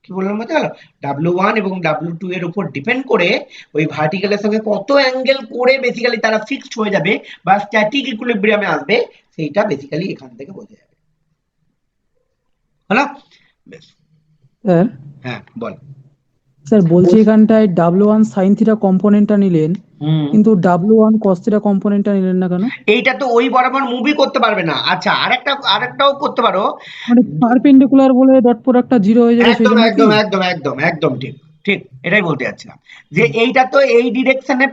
কি বললাম বোঝা গেল? W1 এবং W2 এর উপর ডিপেন্ড করে ওই ভার্টিক্যালের সঙ্গে কত অ্যাঙ্গেল করে বেসিক্যালি তারা ফিক্সড হয়ে যাবে বা স্ট্যাটিক ইকুইলিব্রিয়ামে আসবে, সেইটা বেসিক্যালি এখান থেকে বোঝা যাবে। হলো? বেশ, স্যার হ্যাঁ বল। স্যার বলছি এখানটায় W1 sin থিটা কম্পোনেন্টটা নিলেন, হুম, কিন্তু W1 cos থিটা কম্পোনেন্টটা নিলেন না কেন? এইটা তো ওই বরাবর মুভি করতে পারবে না। আচ্ছা, আরেকটাও করতে পারো, মানে পারপেন্ডিকুলার বলে ডট প্রোডাক্টটা 0 হয়ে যাবে, সেই একদম জন্য কি? একদম একদম একদম একদম ঠিক, ঠিক এটাই বলতে যাচ্ছিলাম যে এইটা তো এই ডিরেকশনে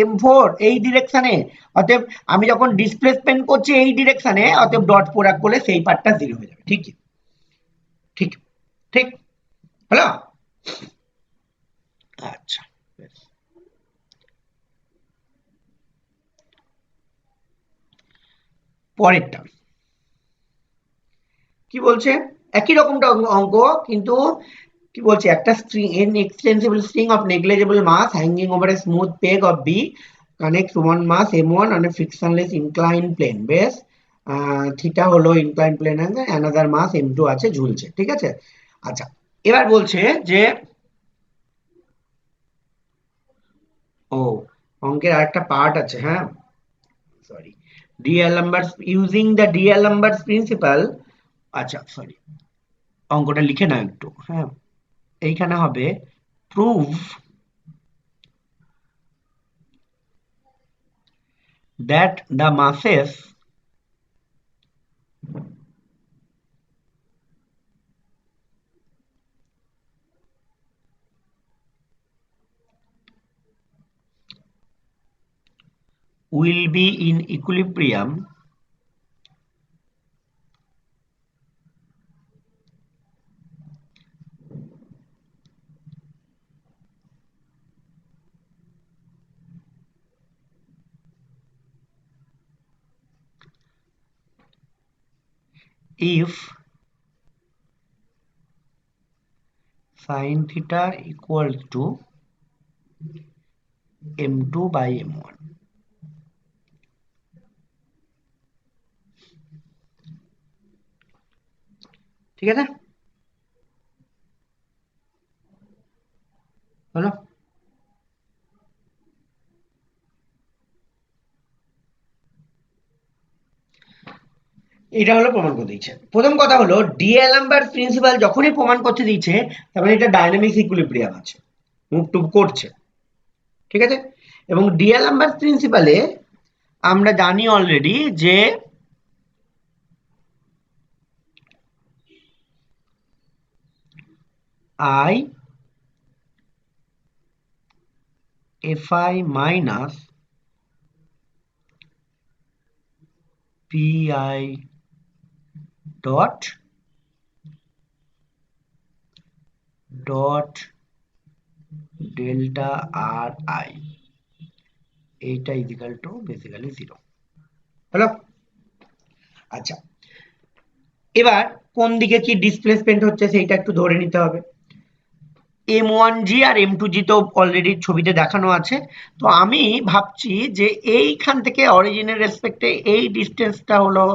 M4 এই ডিরেকশনে, অতএব আমি যখন ডিসপ্লেসমেন্ট করছি এই ডিরেকশনে, অতএব ডট প্রোডাক্ট করলে সেই পার্টটা 0 হয়ে যাবে। ঠিক ঠিক ঠিক হলো? আচ্ছা, বেশ। পরেরটা কি বলছে? একই রকমটা অঙ্ক, কিন্তু কি বলছে, একটা string, an extensible string of negligible mass hanging over a smooth peg of B connects one mass M1 on a frictionless inclined plane. বেশ, থিটা হলো inclined plane angle, another mass M2 আছে ঝুলছে, ঠিক আছে। আচ্ছা, এবার বলছে যে অঙ্কের আরেকটা পার্ট আছে, হ্যাঁ, সরি, ডিএলএমবার্টস, ইউজিং দ্য ডিএলএমবার্টস প্রিন্সিপাল। আচ্ছা সরি, অঙ্কটা লিখে নাও একটু, হ্যাঁ, এইখানে হবে prove that the masses will be in equilibrium if sin theta equals to m2 by m1। ঠিক আছে, হলো? এটা হলো প্রমাণ করতে দিচ্ছে। প্রথম কথা হলো ডিএলএমবার্টস প্রিন্সিপাল যখনই প্রমাণ করতে দিচ্ছে তার মানে এটা ডাইনামিক্স ইকুইলিব্রিয়াম আছে, মুভ টুভ করছে, ঠিক আছে। এবং ডিএলএমবার্টস প্রিন্সিপালে আমরা জানি অলরেডি যে I fi minus pi dot delta ri, এইটা ইজিক্যাল টু বেসিক্যালি 0। হলো? আচ্ছা, এবার কোন দিকে কি ডিসপ্লেসমেন্ট হচ্ছে সেইটা একটু ধরে নিতে হবে। m1g আর m2g তো অলরেডি ছবিতে দেখানো আছে, তো আমি ভাবছি যে এইখান থেকে অরিজিনের রেসপেক্টে এই ডিস্টেন্সটা হলো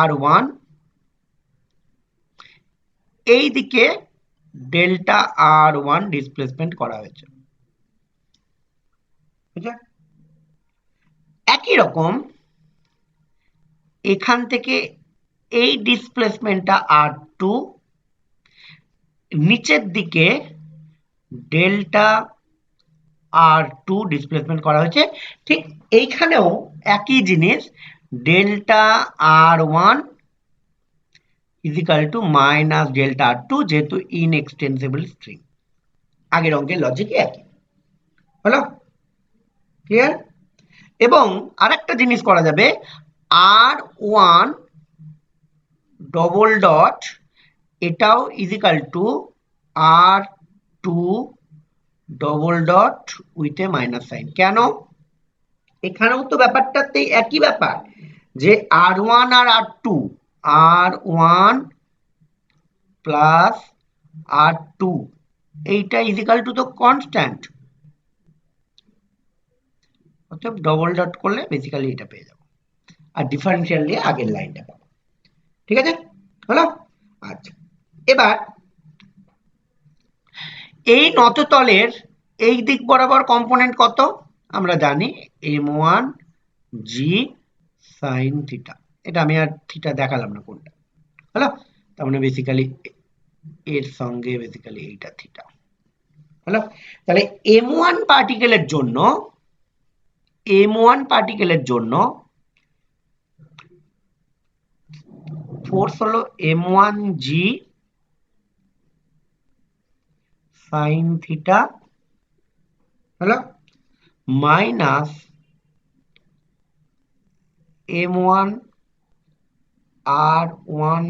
r1, এই দিকে ডেল্টা r1 ডিসপ্লেসমেন্ট করা হয়েছে, একই রকম এখান থেকে এই ডিসপ্লেসমেন্টটা r2, নিচের দিকে ডেল্টা r2 ডিসপ্লেসমেন্ট করা হয়েছে। ঠিক এইখানেও একই জিনিস, delta r1 equal to minus delta r2, যেহেতু ইনএক্সটেন্সিবল স্ট্রিং। আগের অঙ্কের লজিক একই, হলো? ক্লিয়ার? এবং আরেকটা জিনিস করা যাবে, r1 ডবল ডট এটাও equal to r2 double dot with a minus sign. কেন? এখানেও তো ব্যাপারটাতে একই ব্যাপার যে r1 আর r2, r1 প্লাস r2 এইটা ইজিক্যাল টু তো কনস্ট্যান্ট, অর্থাৎ ডবল ডট করলে বেসিক্যালি এটা পেয়ে যাবো, আর ডিফারেন্সিয়াল দিয়ে আগের লাইনটা পাবো। ঠিক আছে, হলো? আচ্ছা, এবার এই নততলের এই দিক বরাবর কম্পোনেন্ট কত আমরা জানি, m1 g sin থিটা। এটা আমি আর থিটা দেখালাম না কোনটা, হলো? তার মানে বেসিক্যালি এর সঙ্গে বেসিক্যালি এইটা থিটা, হলো? তাহলে m1 পার্টিকেলের জন্য ফোর্স হলো m1 g sin থিটা, হলো, minus m1 r1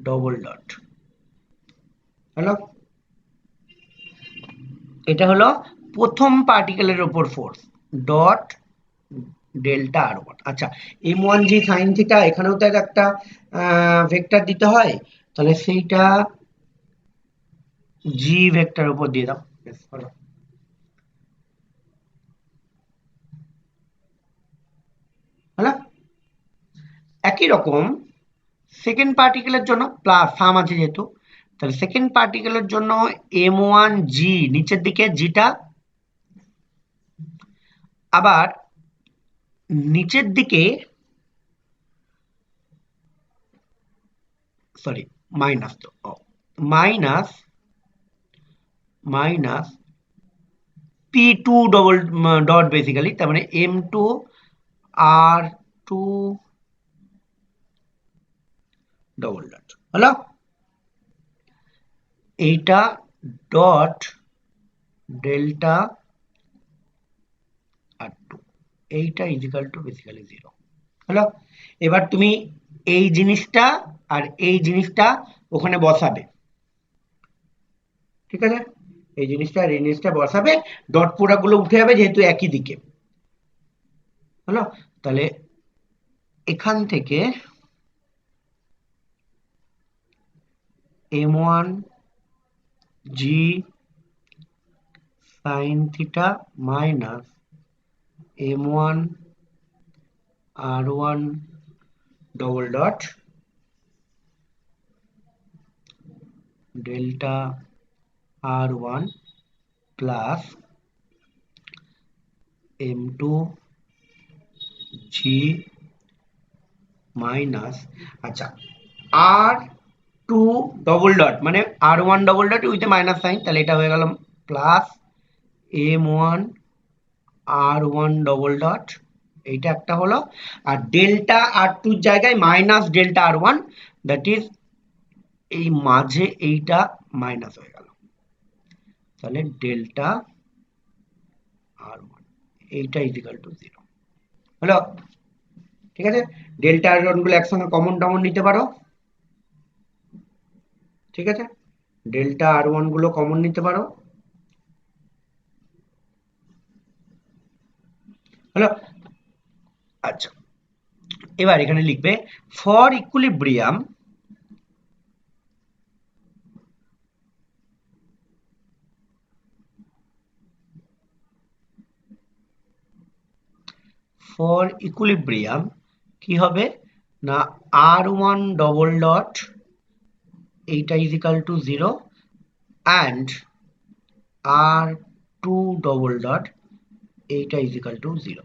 double dot, হলো? এটা হলো প্রথম পার্টিকেলের উপর ফোর্স ডট ডেল্টা r1। আচ্ছা, m1g sin থিটা এখানেও তো একটা ভেক্টর দিতে হয়, তাহলে সেইটা g ভেক্টর উপর দিয়ে দাও, বেশ ভালো, হলো? একই রকম সেকেন্ড পার্টিকেলের জন্য প্লাস সাম আছে যেহেতু, তাহলে সেকেন্ড পার্টিকেলের জন্য m1g নিচের দিকে জিটা আবার নিচের দিকে সরি মাইনাস তো minus minus P2 double dot basically, তার মানে M2 R2 ডবল ডট হলো এইটা ডট ডেল্টা R2, এইটা ইজিক্যাল টু বেসিক্যালি 0 হলো। এবার তুমি এই জিনিসটা আর এই জিনিসটা ওখানে বসাবে, ঠিক আছে? এই জিনিসটা আর এই জিনিসটা বসাবে, ডট প্রোডাক্ট গুলো উঠে যাবে যেহেতু একই দিকে, হলো। তাহলে এখান থেকে M1 G sin theta minus M1 R1 double dot delta R1 plus M2 G minus আচ্ছা R2 double dot মানে R1 double dot with a minus sign, তাহলে এটা হয়ে গেল plus M1 R1 double dot, এইটা একটা হলো। আর ডেল্টা R2 এর জায়গায় minus delta R1, that is এই মাঝে এইটা মাইনাস হয়ে গেল, তাহলে ডেল্টা R1 এইটা ইজিক্যাল টু 0 হলো, ঠিক আছে? ডেল্টা R1 গুলো একসঙ্গে কমন টমন নিতে পারো, ঠিক আছে? ডেল্টা R1 গুলো কমন নিতে পারো, হলো। আচ্ছা, এবার এখানে লিখবে ফর ইকুইলিব্রিয়াম ফর ইকুইলিব্রিয়াম কি হবে না R1 ডবল ডট এইটা equal to 0 and R2 double dot এইটা ইজিক্যাল টু 0,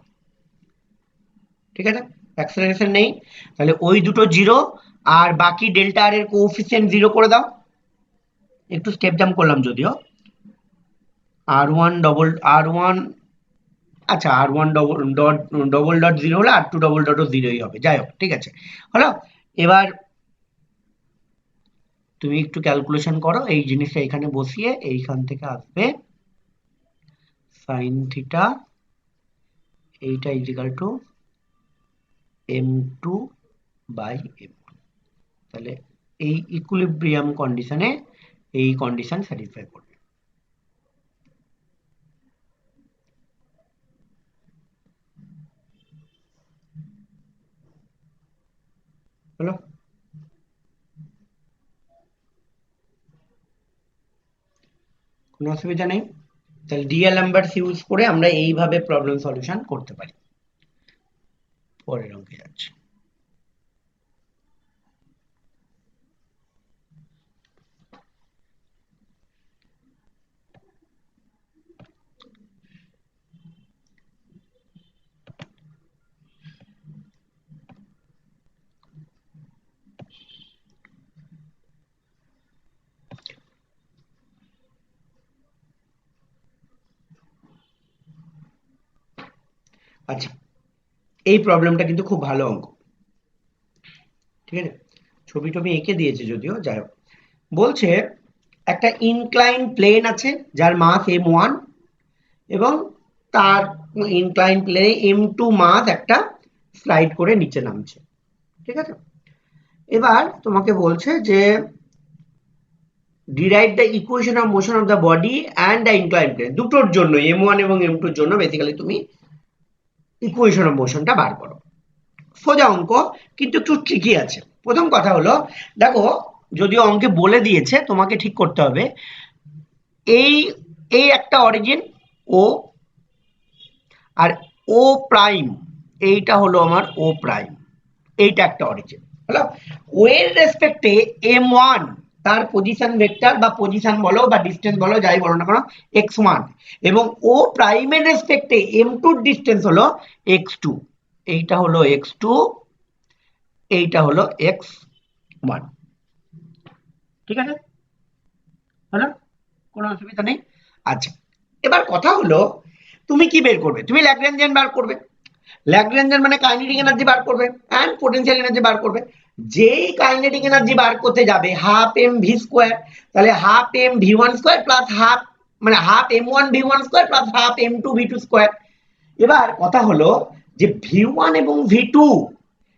ঠিক আছে? অ্যাক্সেলারেশন নেই, তাহলে ওই দুটো 0 আর বাকি ডেল্টা আর এর কোএফিসিয়েন্ট 0 করে দাও। একটু স্টেপ জাম্প করলাম যদিও, R1 ডবল R1 আচ্ছা R1 ডবল ডট 0 হলে R2 ডবল ডটও 0ই হবে, যাই হোক, ঠিক আছে হলো। এবার তুমি একটু ক্যালকুলেশন করো, এই জিনিসটা এখানে বসিয়ে এইখান থেকে আসবে সাইন থিটা এইটা equal to M2 by M1, তাহলে এই ইকুইলিব্রিয়াম কন্ডিশনে এই কন্ডিশন স্যাটিসফাই করবে, হলো। কোনো অসুবিধা নেই, তাহলে ডিএলএমবার্টস ইউজ করে আমরা এইভাবে প্রবলেম সলিউশন করতে পারি। পরের অঙ্কে যাচ্ছি। আচ্ছা, এই প্রবলেমটা কিন্তু খুব ভালো অঙ্ক, ঠিক আছে? ছবি টবি এঁকে দিয়েছে যদিও, যাই হোক। বলছে একটা ইনক্লাইন প্লেন আছে যার মাস M1 এবং তার ইনক্লাইন প্লেনে M2 মাস একটা স্লাইড করে নিচে নামছে, ঠিক আছে? এবার তোমাকে বলছে যে derive the equation of motion of the body and the incline plane, দুটোর জন্য M1 এবং M2 এর জন্য বেসিক্যালি তুমি ইকুয়েশন অফ মোশনটা বার করো। সোজা অঙ্ক কিন্তু একটু ট্রিকি আছে। প্রথম কথা হলো, দেখো যদিও অঙ্কে বলে দিয়েছে তোমাকে ঠিক করতে হবে এই এই একটা অরিজিন ও, আর ও প্রাইম এইটা হলো আমার ও প্রাইম, এইটা একটা অরিজিন হলো। ও এর রেসপেক্টে M1 তার পজিশন ভেক্টর বা পজিশন বলো বা ডিস্টেন্স বলো যাই বলো না কেন x1 এবং ও প্রাইমের রেসপেক্টে m2 এর ডিস্টেন্স হলো x2, এইটা হলো x2, এইটা হলো x1। ঠিক আছে, হলো, কোনো অসুবিধা নেই। আচ্ছা, এবার কথা হলো তুমি কি বের করবে, তুমি ল্যাগ্রাঞ্জিয়ান বার করবে। ল্যাগ্রাঞ্জিয়ান মানে কাইনেটিক এনার্জি বার করবে এন্ড পোটেনশিয়াল এনার্জি বার করবে। যেই কাইনেটিক এনার্জি বার করতে যাবে হাফ এম ভি স্কোয়ার, তাহলে half M V one square plus half মানে half M one V one square plus half M two V two square. এবার কথা হলো যে ভি ওয়ান এবং ভি টু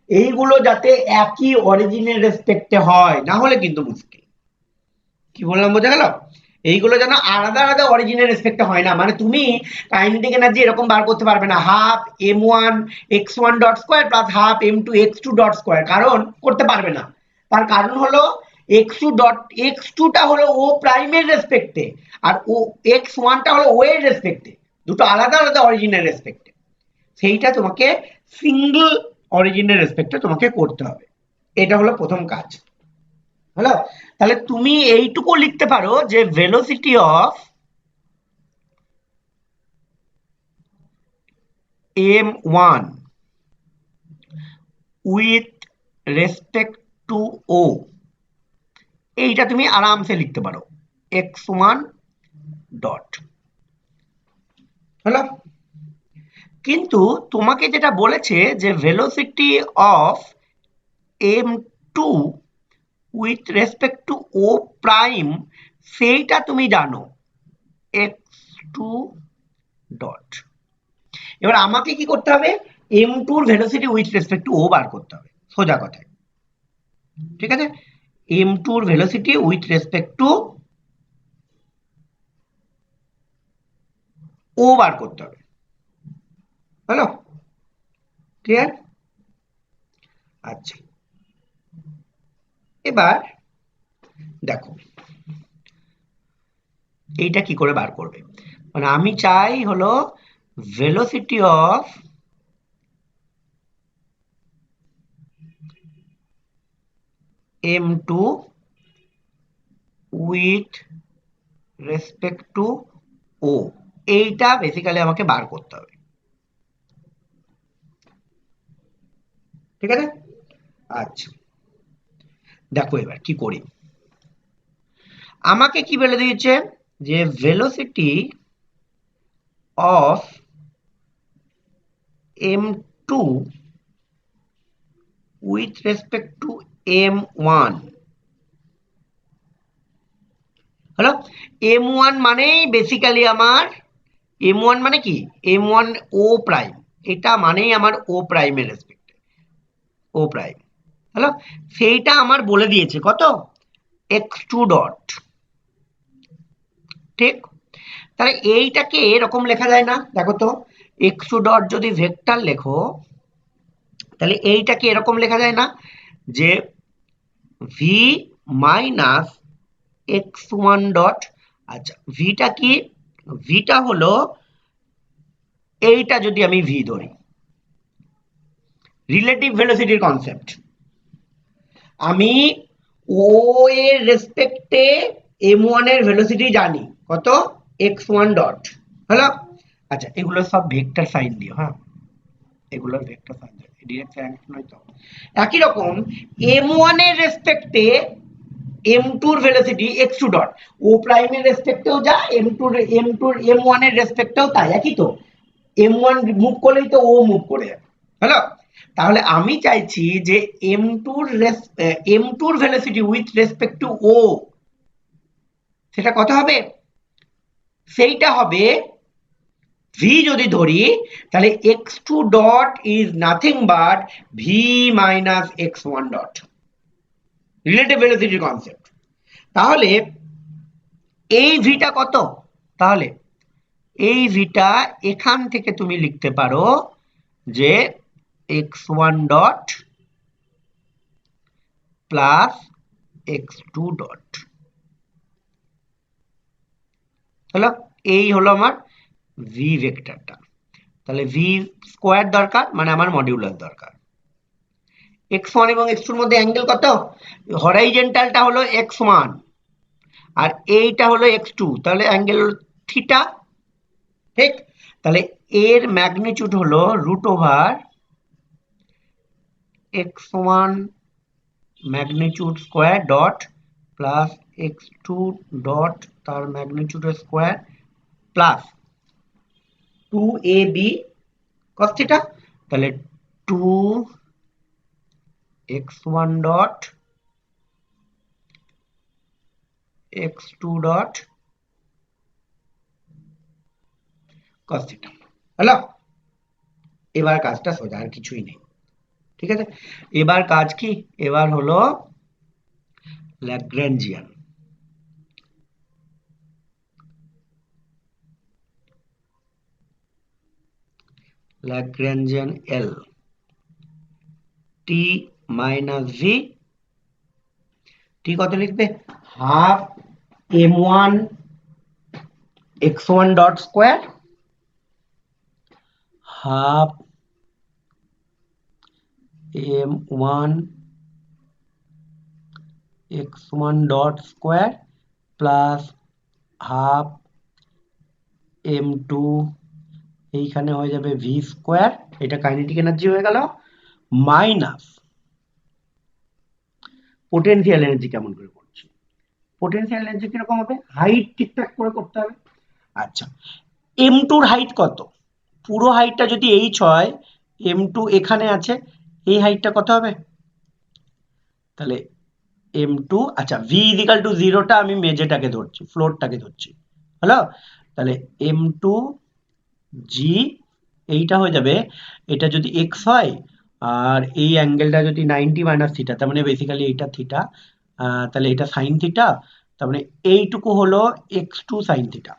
এইগুলো যাতে একই অরিজিনের রেসপেক্টে হয়, না হলে কিন্তু মুশকিল। কি বললাম বোঝা গেল? এইগুলো যেন আলাদা আলাদা অরিজিনের রেসপেক্টে হয় না, মানে তুমি কাইনেটিক এনার্জি এরকম বার করতে পারবে না half M one X one dot square plus half M two X two dot square, কারণ করতে পারবে না। তার কারণ হলো এক্স টু ডট এক্স টুটা হলো ও প্রাইমের রেসপেক্টে আর ও এক্স ওয়ানটা হলো ও এর রেসপেক্টে, দুটো আলাদা আলাদা অরিজিনের রেসপেক্টে। সেইটা তোমাকে সিঙ্গেল অরিজিনের রেসপেক্টে তোমাকে করতে হবে। এটা হলো প্রথম কাজ। হলো, তাহলে তুমি এইটুকু লিখতে পারো যে velocity of m1 with respect to O, এইটা তুমি আরামসে লিখতে পারো x1 ডট। হলো, কিন্তু তোমাকে যেটা বলেছে যে velocity of m2 with respect to O prime, সেইটা তুমি জানো x2 ডট। এবার আমাকে কি করতে হবে, m2 এর ভেলোসিটি উইথ রেসপেক্ট টু ও বার করতে হবে, সোজা কথায়। ঠিক আছে, m2 এর ভেলোসিটি উইথ রেসপেক্ট টু ও বার করতে হবে। হলো, ক্লিয়ার? আচ্ছা, এবার দেখো এইটা কি করে বার করবে, মানে আমি চাই হলো velocity of m2 with respect to O, এইটা বেসিক্যালি আমাকে বার করতে হবে। ঠিক আছে, আচ্ছা দেখো এবার কি করি। আমাকে কি বলে দিয়েছে যে velocity of m2 with respect two m1। হলো, m1 মানেই বেসিক্যালি আমার m1 মানে কি m1 ও প্রাইম, এটা মানেই আমার ও প্রাইমের রেসপেক্টে ও প্রাইম। হলো, সেইটা আমার বলে দিয়েছে কত x2 ডট। ঠিক, তাহলে এইটাকে এরকম লেখা যায় না, দেখো তো x2 ডট যদি ভেক্টর লেখো তাহলে এইটাকে এরকম লেখা যায় না যে v মাইনাস x1 ডট। আচ্ছা, ভিটা কি, ভিটা হলো এইটা যদি আমি ভি ধরি, রিলেটিভ ভেলোসিটির কনসেপ্ট, আমি ও এর রেসপেক্টে m1 এর ভেলোসিটি জানি কত x1 ডট। হলো, আচ্ছা এগুলো সব ভেক্টর সাইন দিও, হ্যাঁ এগুলোর ভেক্টর সাইন দিও, ডিরেক্ট সাইন নয় তো। একই রকম m1 এর রেসপেক্টে m2 এর ভেলোসিটি x2 ডট, ও প্রাইমের রেসপেক্টেও যা m2 m1 এর রেসপেক্টেও তাই, একই তো, m1 মুভ করলেই তো ও মুভ করে যাবে। হলো, তাহলে আমি চাইছি যে m2 এর ভেলোসিটি উইথ রেসপেক্ট টু ও, সেটা কত হবে, সেইটা হবে ভি যদি ধরি তাহলে x2 dot is nothing but V minus x1 dot, relative ভেলোসিটির কনসেপ্ট। তাহলে এই ভিটা কত, তাহলে এই ভিটা এখান থেকে তুমি লিখতে পারো যে x1 dot plus x2 dot. হলো, এই হলো আমার ভি ভেক্টরটা। তাহলে ভি স্কোয়ার দরকার মানে আমার মডিউলাস দরকার। x1 এবং x2 এর মধ্যে অ্যাঙ্গেল কত? হরাইজন্টালটা হলো x1 আর এইটা হলো x2, তাহলে অ্যাঙ্গেল হলো থিটা। ঠিক, তাহলে এর ম্যাগনিটিউড হলো √ওভার x1 magnitude square dot plus x2 dot তার magnitude square plus 2ab cos theta. তাহলে 2x1 dot x2 dot cos theta হলো। এবার কাজটা সোজা, আর কিছুই নেই। ঠিক আছে, এবার কাজ কি? এবার হলো ল্যাগ্রাঞ্জিয়ান। ল্যাগ্রাঞ্জিয়ান এল টি মাইনাস ভি। টি কত লিখবে? Half m1 x1 dot square half m1 x1 dot square plus half m2, এইখানে হয়ে যাবে ভি স্কোয়ার, এটা কাইনেটিক এনার্জি হয়ে গেল, মাইনাস পোটেনশিয়াল এনার্জি। কেমন করে করছি? পোটেনশিয়াল এনার্জি কিরকম হবে? হাইট ঠিকঠাক করে করতে হবে। আচ্ছা, m2 হাইট কত? পুরো হাইটটা যদি h হয়, m2 এখানে আছে, এই হাইটটা কত হবে? তাহলে m2, আচ্ছা v ইকুয়াল টু 0টা আমি মেঝেটাকে ধরছি, ফ্লোরটাকে ধরছি, হলো। তাহলে m2 g, এইটা হয়ে যাবে, এটা যদি x হয় আর এই অ্যাঙ্গেলটা যদি 90 মাইনাস থিটা, তার মানে বেসিক্যালি এটা থিটা, তাহলে এটা সাইন থিটা, তার মানে এইটুকু হলো x2 সাইন থিটা।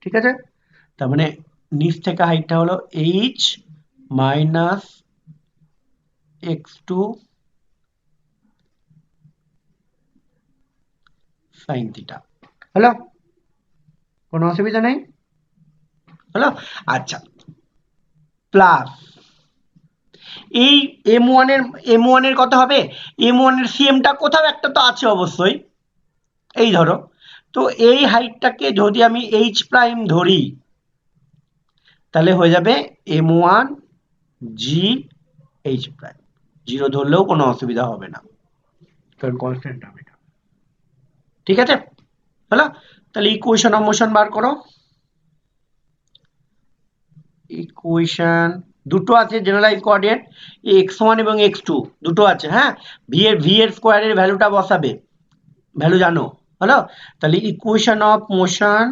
ঠিক আছে, তার মানে নিচ থেকে হাইটটা হলো h minus x2 sine theta. হলো, কোনো অসুবিধা নেই, হলো। আচ্ছা, প্লাস এই m1 এর কত হবে? m1 এর সিএমটা কোথাও একটা তো আছে অবশ্যই, এই ধরো। তো এই হাইটটাকে যদি আমি h প্রাইম ধরি, তাহলে হয়ে যাবে m1 g h প্রাইম। 0 ধরলেও কোনো অসুবিধা হবে না, কারণ কনস্ট্যান্ট টার্ম এটা। ঠিক আছে, হলো। তাহলে ইকুয়েশন অফ মোশন বার করো। ইকুয়েশন দুটো আছে, জেনারেলাইজ কোঅর্ডিনেট x1 এবং x2 দুটো আছে। হ্যাঁ, ভি এর স্কোয়ারের ভ্যালুটা বসাবে, ভ্যালু জানো, হলো। তাহলে equation of motion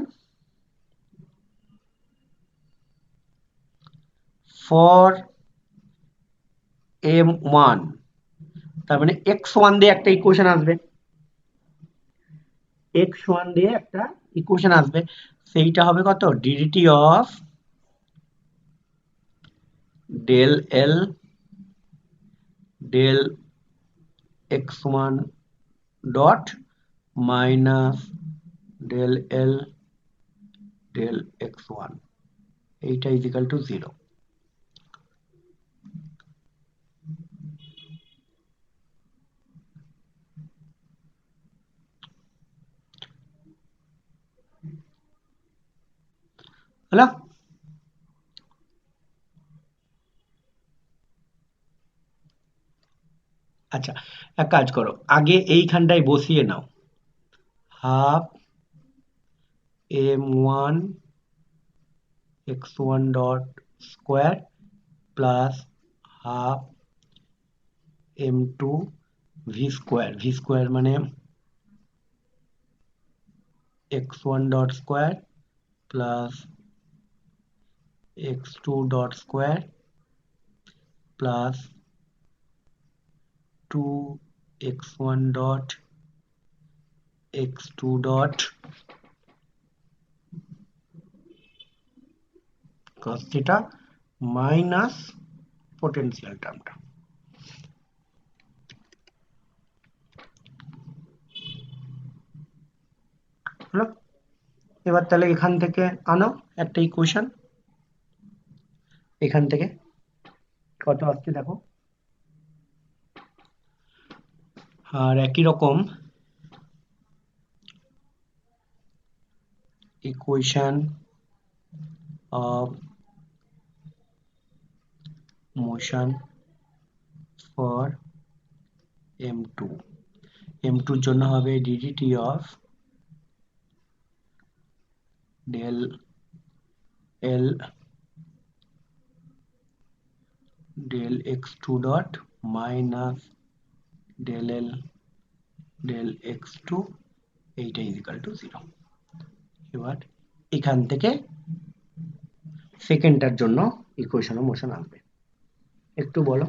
for m1, তার মানে x1 দিয়ে একটা ইকুয়েশন আসবে, x1 দিয়ে একটা ইকুয়েশন আসবে, সেইটা হবে কত? DDT of del L del x1 dot minus del L del x1, এইটা ইজ ইকাল টু 0। হলো, আচ্ছা এক কাজ করো, আগে এইখানটায় বসিয়ে নাও, half m1 x1 dot square plus half m2 V square মানে x1 dot square plus x2 dot square plus 2x1 dot x2 dot cos theta minus potential টার্মটা। হলো, এবার তাহলে এখান থেকে আনো একটা ইকুয়েশন, এখান থেকে কত আসছে দেখো, আর একই রকম equation of motion for m2 m2 এর জন্য হবে ddt of del l del x2 dot minus del l del x2 এইটা ইকুয়াল টু 0। এবার এখান থেকে সেকেন্ডটার জন্য ইকুয়েশন অফ মোশন আসবে, একটু বলো।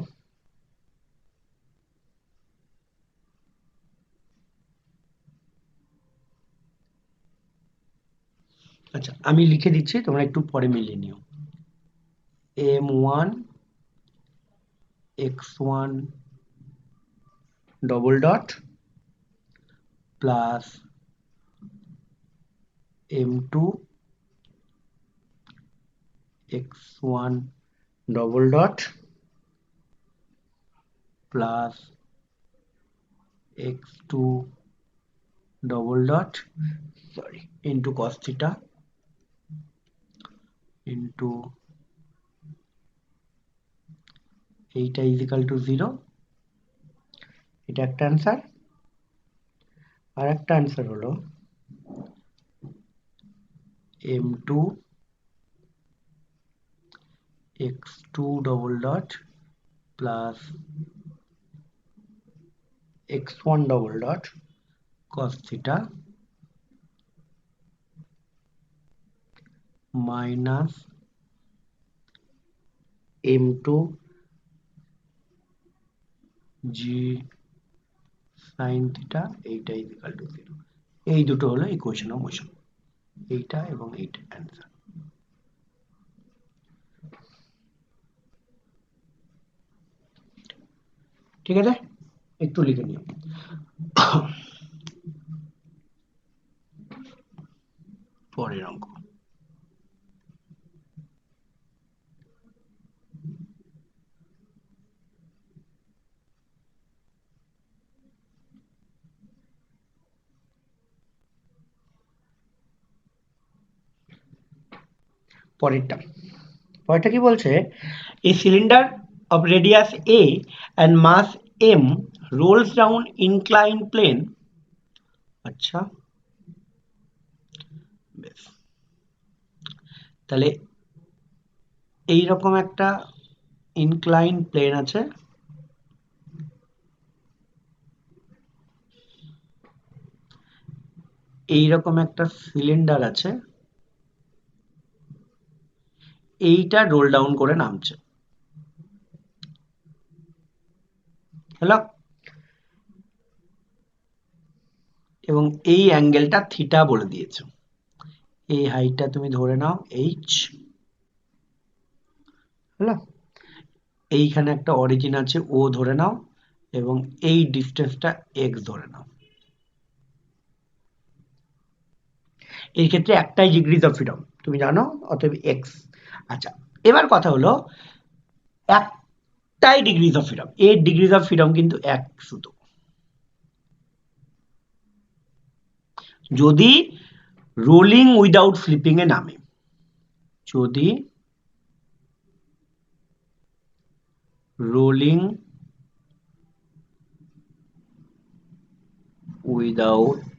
আচ্ছা আমি লিখে দিচ্ছি, তোমরা একটু পরে মিলিয়ে নিও। m1 x1 double dot plus m2 x1 double dot plus x2 double dot sorry into cos theta into এইটা ইজিক্যাল টু 0। এটা একটা অ্যান্সার। আর একটা অ্যান্সার হলো m2 x2 double dot plus x1 double dot cos theta minus m2 g sin theta এইটা equal to 0। এই দুটো হলো equation of motion, এইটা এবং এইটা অ্যান্সার। ঠিক আছে, একটু লিখে নিও। পরের অঙ্ক, পরেরটা কি বলছে, a cylinder of radius a and mass m rolls down inclined plane। আচ্ছা বেশ, তাহলে এইরকম একটা ইনক্লাইন প্লেন আছে, এইরকম একটা সিলিন্ডার আছে, এইটা রোল ডাউন করে নামছে। হলো, এবং এই অ্যাঙ্গেলটা থিটা বলে দিয়েছে। এই হাইটটা তুমি ধরে নাও h, হলো, এইখানে একটা অরিজিন আছে ও ধরে নাও, এবং এই ডিস্টেন্সটা x ধরে নাও। এই ক্ষেত্রে একটাই ডিগ্রিজ অফ ফ্রিডম তুমি জানো, অতএব x। আচ্ছা এবার কথা হলো, একটাই ডিগ্রিজ অফ ফ্রিডম, এর ডিগ্রিজ অফ ফ্রিডম কিন্তু এক শুধু। যদি রোলিং উইদাউট স্লিপিং এ নামে, যদি রোলিং উইদাউট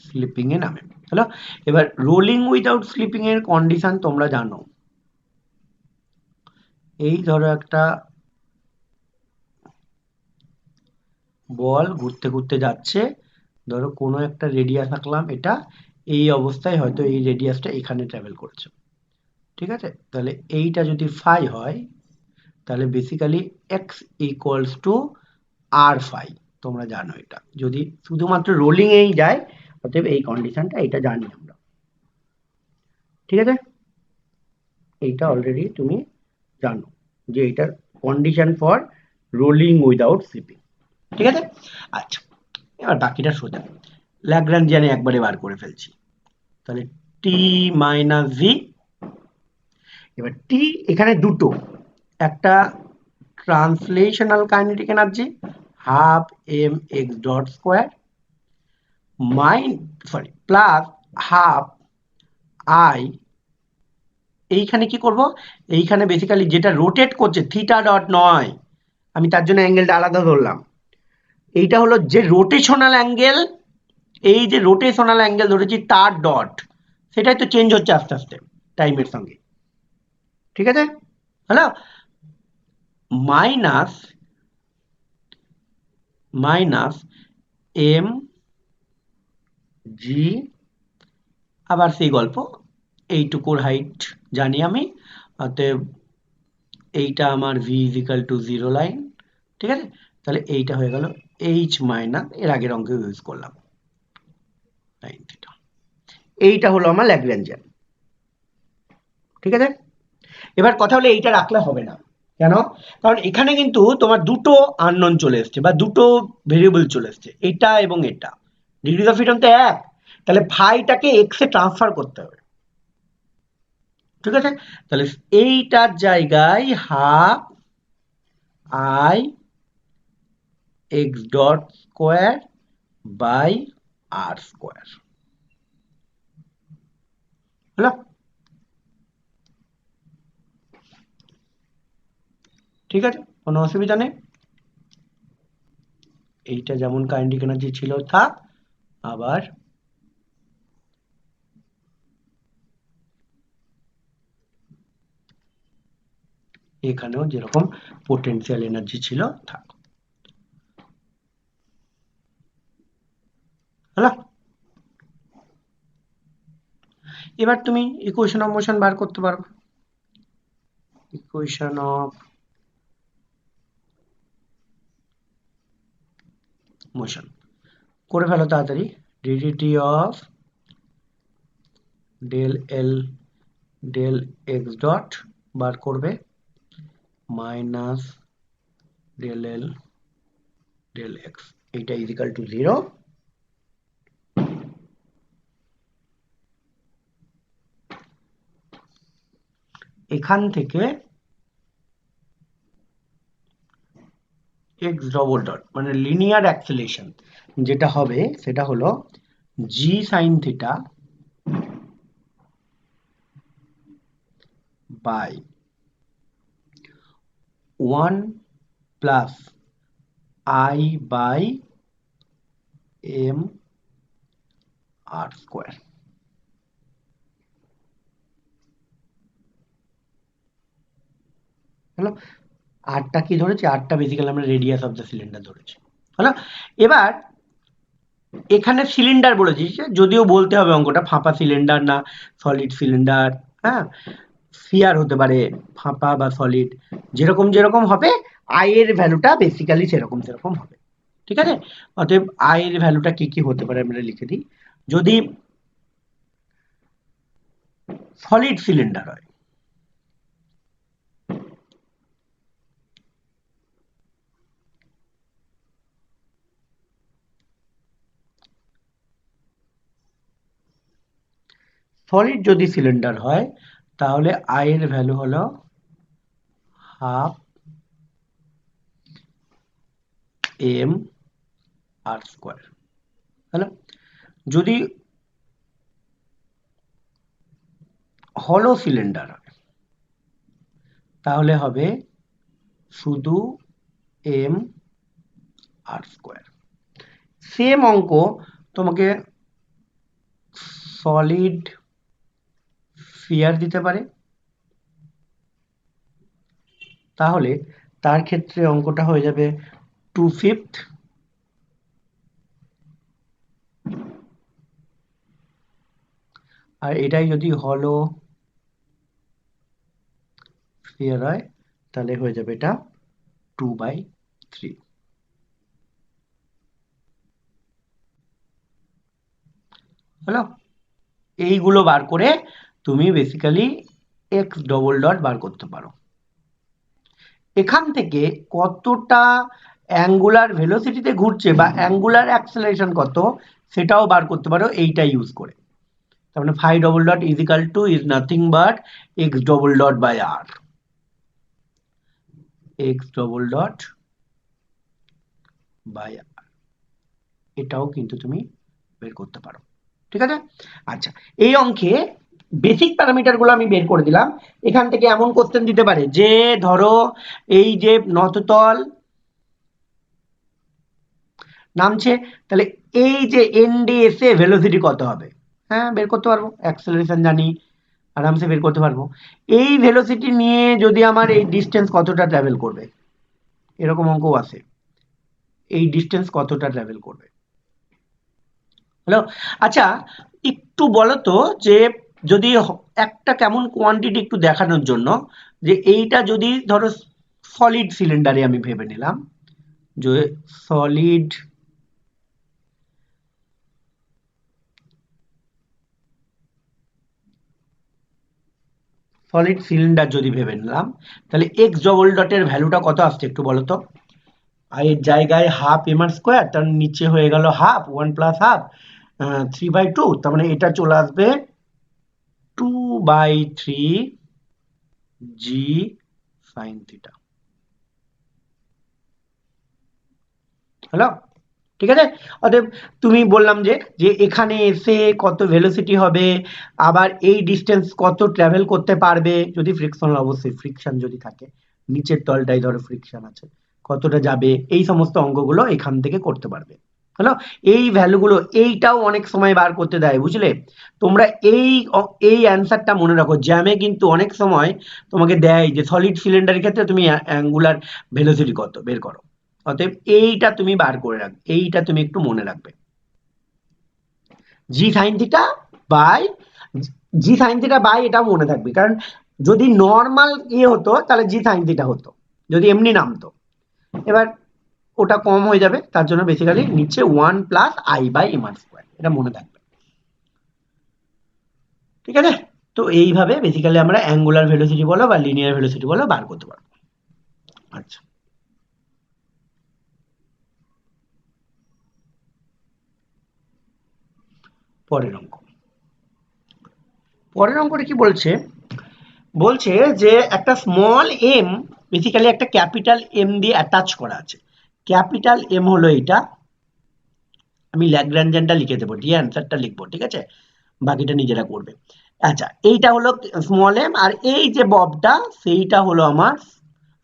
স্লিপিং এ নামে। হলো, এবার রোলিং উইদাউট স্লিপিং এর কন্ডিশন তোমরা জানো। এই ধরো একটা বল ঘুরতে ঘুরতে যাচ্ছে, ধরো কোনো একটা রেডিয়াস আঁকলাম, এটা এই অবস্থায় হয়তো এই রেডিয়াসটা এখানে ট্রাভেল করছে, ঠিক আছে। তাহলে এইটা যদি ফাই হয়, তাহলে basically X equals to R phi, তোমরা জানো এটা। যদি শুধুমাত্র রোলিং এই যায়, অতএব এই কন্ডিশনটা এটা জানি আমরা, ঠিক আছে। এইটা অলরেডি তুমি জানো যে এটার condition for rolling without sleeping, ঠিক আছে। আচ্ছা এবার বাকিটা সোজা, ল্যাগ্রাঞ্জিয়ানে একবারে বার করে ফেলছি। তাহলে টি মাইনাস ভি এবার টি এখানে দুটো, একটা translational kinetic energy half M X dot square plus half I, এইখানে কি করব, এইখানে বেসিক্যালি যেটা রোটেট করছে থিটা ডট নয়, আমি তার জন্য অ্যাঙ্গেলটা আলাদা ধরলাম, এইটা হলো যে রোটেশনাল অ্যাঙ্গেল, এই যে রোটেশনাল অ্যাঙ্গেল ধরেছি তার ডট, সেটাই তো চেঞ্জ হচ্ছে আস্তে আস্তে টাইমের সঙ্গে, ঠিক আছে? হ্যালো, মাইনাস মাইনাস এম জি, আবার সেই গল্প, এইটুকুর হাইট জানি আমি, অতএব এইটা আমার ভি ইজিক্যাল টু 0 লাইন, ঠিক আছে? তাহলে এইটা হয়ে গেল এইচ মাইনাস, এর আগের অঙ্কে ইউজ করলাম লাইন থিটা, এইটা হলো আমার ল্যাগ্রাঞ্জিয়ান, ঠিক আছে? এবার কথা হলো এইটা রাখলে হবে না, কেন? কারণ এখানে কিন্তু তোমার দুটো আননোন চলে এসছে বা দুটো ভেরিয়েবল চলে এসছে, এটা এবং এটা, ডিগ্রিজ অফ ফ্রিডম তো এক, তাহলে ফাইটাকে এক্স এ ট্রান্সফার করতে হবে, ঠিক আছে? তাহলে এইটার জায়গায় half I X dot square by R square, হলো? ঠিক আছে, কোনো অসুবিধা নেই, এইটা যেমন কাইনেটিক এনার্জি ছিল থাক, আবার এখানেও যেরকম পোটেনশিয়াল এনার্জি ছিল থাক, হলো? এবার তুমি ইকুয়েশন অফ মোশন বার করতে পারো, ইকুয়েশন অফ মোশন করে ফেলো তাড়াতাড়ি, DDT of del L del X dot বার করবে মাইনাস ডেল এল ডেল এক্স, এইটা ইজিক্যাল টু 0, এখান থেকে এক্স ডবল ডট মানে লিনিয়ার অ্যাক্সেলেরেশন যেটা হবে সেটা হলো G sine theta by 1 plus I by M R square, হলো? আরটা কি ধরেছি, আরটা বেসিক্যালি আমরা রেডিয়াস অফ দ্য সিলিন্ডার ধরেছি, হলো? এবার এখানে সিলিন্ডার বলেছি, যদিও বলতে হবে অঙ্কটা ফাঁপা সিলিন্ডার না সলিড সিলিন্ডার, হ্যাঁ, স্ফিয়ার হতে পারে, ফাঁপা বা সলিড, যেরকম যেরকম হবে আই এর ভ্যালুটা বেসিক্যালি সেরকম সেরকম হবে, ঠিক আছে? অতএব আই এর ভ্যালুটা কি কি হতে পারে আমরা লিখে দিই, যদি সলিড সিলিন্ডার হয়, সলিড যদি সিলিন্ডার হয় তাহলে আই এর ভ্যালু হলো হাফ এম আর স্কোয়ার, হলো? যদি হলো সিলিন্ডার হয় তাহলে হবে শুধু এম আর স্কোয়ার। সেম অঙ্ক তোমাকে সলিড স্ফিয়ার দিতে পারে, তাহলে তার ক্ষেত্রে অঙ্কটা হয়ে যাবে 2/5, আর এটাই যদি হলো স্ফিয়ার হয় তাহলে হয়ে যাবে এটা 2/3, হলো? এইগুলো বার করে তুমি বেসিক্যালি এক্স ডবল ডট বার করতে পারো, এখান থেকে কতটা অ্যাঙ্গুলার ভেলোসিটিতে ঘুরছে বা অ্যাঙ্গুলার অ্যাক্সেলারেশন কত সেটাও বার করতে পারো এইটা ইউজ করে। তার মানে phi double dot is equal to is nothing but X double dot by R, X double dot by R, এটাও কিন্তু তুমি বের করতে পারো। ঠিক আছে, আচ্ছা এই অঙ্কে বেসিক প্যারামিটার গুলো আমি বের করে দিলাম। এখান থেকে এমন কোশ্চেন দিতে পারে যে ধরো এই যে নততল নামছে, তাহলে এই যে এনডিএস এ ভেলোসিটি কত হবে? হ্যাঁ বের করতে পারবো, অ্যাক্সেলারেশন জানি, আরামসে বের করতে পারবো। এই ভেলোসিটি নিয়ে যদি আমার এই ডিস্টেন্স কতটা ট্রাভেল করবে, এরকম অঙ্কও আছে, এই ডিস্টেন্স কতটা ট্রাভেল করবে। হ্যালো, আচ্ছা একটু বলো তো যে যদি একটা কেমন কোয়ান্টিটি একটু দেখানোর জন্য, যে এইটা যদি ধরো সলিড সিলিন্ডারে আমি ভেবে নিলাম, যে সলিড সিলিন্ডার যদি ভেবে নিলাম, তাহলে এক্স ডবল ডটের ভ্যালুটা কত আসছে একটু বলো তো। আর এর জায়গায় হাফ এম আর স্কোয়ার, তার নিচে হয়ে গেল হাফ, 1 প্লাস হাফ 3/2, তার মানে এটা চলে আসবে 2/3 জি সাইন থিটা। হ্যালো, ঠিক আছে, অতএব তুমি বললাম যে যে এখানে এসে কত ভেলোসিটি হবে, আবার এই ডিস্টেন্স কত ট্রাভেল করতে পারবে, যদি ফ্রিকশন, অবশ্যই ফ্রিকশন যদি থাকে, নিচের তলটাই ধরো ফ্রিকশন আছে, কতটা যাবে, এই সমস্ত অঙ্কগুলো এখান থেকে করতে পারবে। হ্যালো, এই ভ্যালুগুলো এইটাও অনেক সময় বার করতে দেয়, বুঝলে। তোমরা এই অ্যান্সারটা মনে রাখো, জ্যামে কিন্তু অনেক সময় তোমাকে দেয় যে সলিড সিলিন্ডারের ক্ষেত্রে তুমি অ্যাঙ্গুলার ভেলোসিটি কত বের করো। অতএব এইটা তুমি বার করে রাখবে, এইটা তুমি একটু মনে রাখবে, জি সাইন থিটা বাই এটা মনে থাকবে, কারণ যদি নর্মাল হতো তাহলে জি সাইন থিটা হতো, যদি এমনি নামতো। এবার ওটা কম হয়ে যাবে, তার জন্য বেসিক্যালি নিচে 1 plus I by M R square, এটা মনে থাকবে। ঠিক আছে, তো এইভাবে বেসিক্যালি আমরা অ্যাঙ্গুলার ভেলোসিটি বলো বা লিনিয়ার ভেলোসিটি বলো বার করতে পারবো। আচ্ছা, পরের অঙ্কটা কি বলছে, বলছে যে একটা স্মল এম বেসিক্যালি একটা ক্যাপিটাল এম দিয়ে অ্যাটাচ করা আছে। ক্যাপিটাল এম হলো এটা, আমি ল্যাগ্রাঞ্জানটা লিখে দেবো, দিয়ে অ্যান্সারটা লিখবো, ঠিক আছে, বাকিটা নিজেরা করবে। আচ্ছা এইটা হলো স্মল এম, আর এই যে ববটা সেইটা হলো আমার,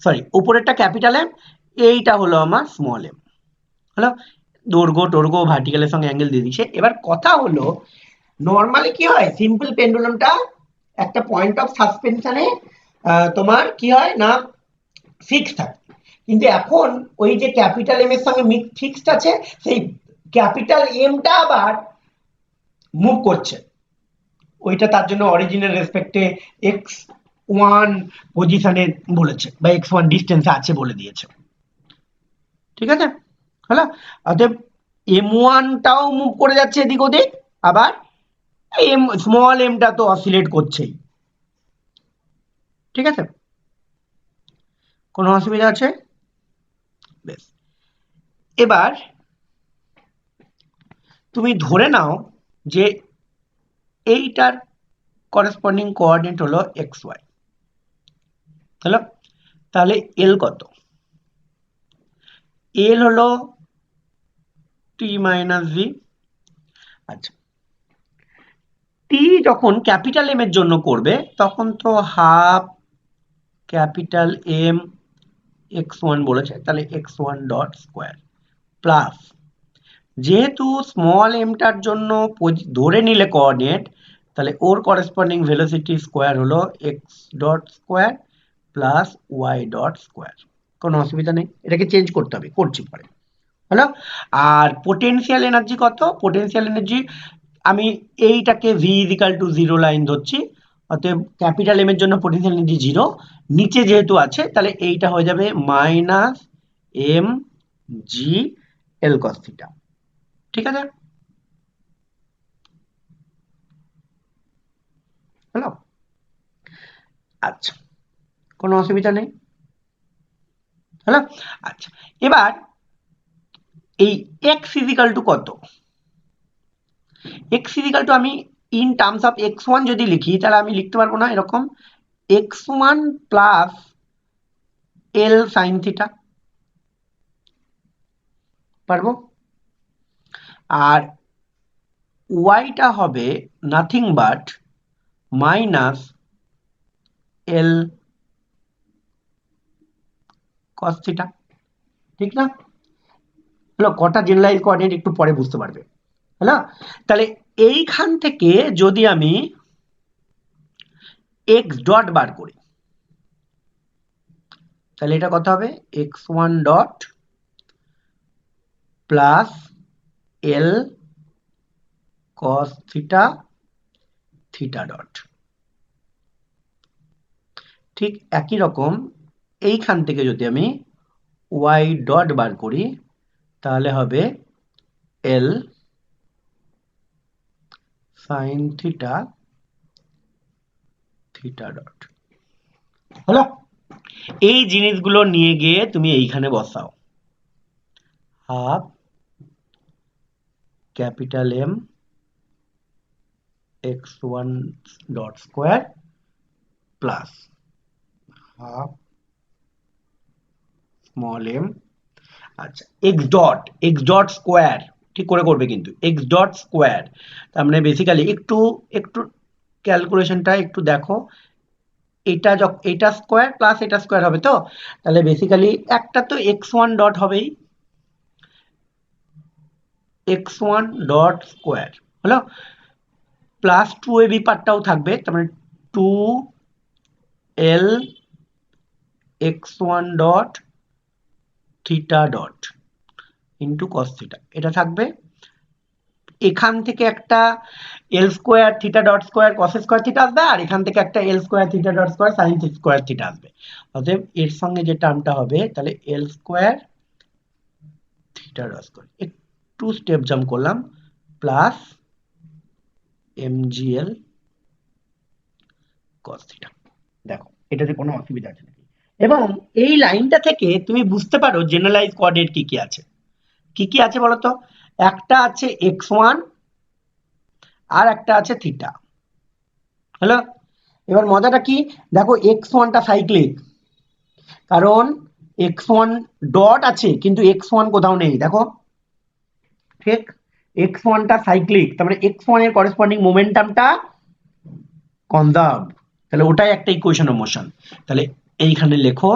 সরি উপরেরটা ক্যাপিটাল এম, এইটা হলো আমার স্মল এম। হলো, দৈর্ঘ্য ভার্টিক্যালের সঙ্গে অ্যাঙ্গেল দিয়ে দিচ্ছে। এবার কথা হলো নর্মালি কি হয়, সিম্পল পেন্ডুলামটা একটা পয়েন্ট অফ সাসপেনশনে তোমার কি হয় না ফিক্স থাকে, কিন্তু এখন ওই যে ক্যাপিটাল এম এর সঙ্গে ফিক্সড আছে, সেই ক্যাপিটাল এমটা আবার মুভ করছে, ওইটা তার জন্য অরিজিনাল রেসপেক্টে x1 পজিশনে বলেছে বা x1 ডিস্টেন্সে আছে বলে দিয়েছে। ঠিক আছে, হলো, অতএব m1 টাও মুভ করে যাচ্ছে এদিক ওদিক, আবার স্মল এমটা তো অসিলেট করছেই। ঠিক আছে, কোনো অসুবিধা আছে? বেশ, এবার তুমি ধরে নাও যে এইটার করেসপন্ডিং কোঅর্ডিনেট হলো xy, হলো, তাহলে এল কত? এল হলো টি মাইনাস ভি। আচ্ছা, টি যখন ক্যাপিটাল এম এর জন্য করবে তখন তো হাফ ক্যাপিটাল এম x1 বলেছে, তাহলে x1 ডট স্কোয়ার প্লাস, যেহেতু স্মল এমটার জন্য ধরে নিলে কোঅর্ডিনেট, তাহলে ওর করেসপন্ডিং ভেলোসিটি স্কোয়ার হলো X dot square plus Y dot square. কোনো অসুবিধা নেই, এটাকে চেঞ্জ করতে হবে, করছি পরে। হলো, আর পোটেনশিয়াল এনার্জি কত? পোটেনশিয়াল এনার্জি আমি এইটাকে ভি ইজিক্যাল টু 0 লাইন ধরছি, অতএব ক্যাপিটাল এম এর জন্য পোটেনশিয়াল এনার্জি 0, নিচে যেহেতু আছে তাহলে এইটা হয়ে যাবে minus M G L cos theta. ঠিক আছে, হলো, আচ্ছা কোনো অসুবিধা নেই, হলো। আচ্ছা এবার এই x ইজিক্যাল টু কত? x ইজিক্যাল টু আমি ইন টার্মস অফ x1 যদি লিখি তাহলে আমি লিখতে পারবো না এরকম x1 plus L sine theta, পারবো? আর ওয়াইটা হবে nothing but minus L cos theta, ঠিক না? হলো কটা জেনারেলাইজ কোঅর্ডিনেট একটু পরে বুঝতে পারবে, হলো? তাহলে এইখান থেকে যদি আমি এক্স ডট বার করি তাহলে এটা কত হবে x1 ডট প্লাস এল কস থিটা থিটা ডট। ঠিক একই রকম এইখান থেকে যদি আমি ওয়াই ডট বার করি তাহলে হবে L sine theta theta dot. হলো? এই জিনিসগুলো নিয়ে গিয়ে তুমি এইখানে বসাও, half capital M x1 dot square plus half small M, আচ্ছা এক্স ডট স্কোয়ার ঠিক করে করবে কিন্তু এক্স ডট স্কোয়ার, তার মানে বেসিক্যালি একটু একটু ক্যালকুলেশনটা একটু দেখো, এটা স্কোয়ার প্লাস এটা স্কোয়ার হবে, তো তাহলে বেসিক্যালি একটা তো x1 ডট হবেই, x1 ডট স্কোয়ার হলো প্লাস 2ab পার্টটাও থাকবে, তার মানে 2l x1 dot theta dot into cos theta, এটা থাকবে। এখান থেকে একটা L square theta dot square cos square theta আসবে, আর এখান থেকে একটা L square theta dot square sine square theta আসবে। অতএব এর সঙ্গে যে টার্মটা হবে তাহলে L square theta dot square, একটু স্টেপ জাম্প করলাম, প্লাস এমজিএল কস থিটা। দেখো এটাতে কোনো অসুবিধা আছে নাকি? এবং এই লাইনটা থেকে তুমি বুঝতে পারো জেনারেলাইজ কোঅর্ডিনেট কি কি আছে। কি কি আছে বলতো? একটা আছে x1 আর একটা আছে থিটা, হলো? এবার মজাটা কি দেখো, x1টা সাইক্লিক, কারণ x1 ডট আছে কিন্তু x1 কোথাও নেই, দেখো ঠিক x1টা সাইক্লিক, তার মানে x1 এর করেসপন্ডিং মোমেন্টামটা কনজার্ভ, তাহলে ওটাই একটা ইকুয়েশন অফ মোশন। তাহলে এইখানে লেখো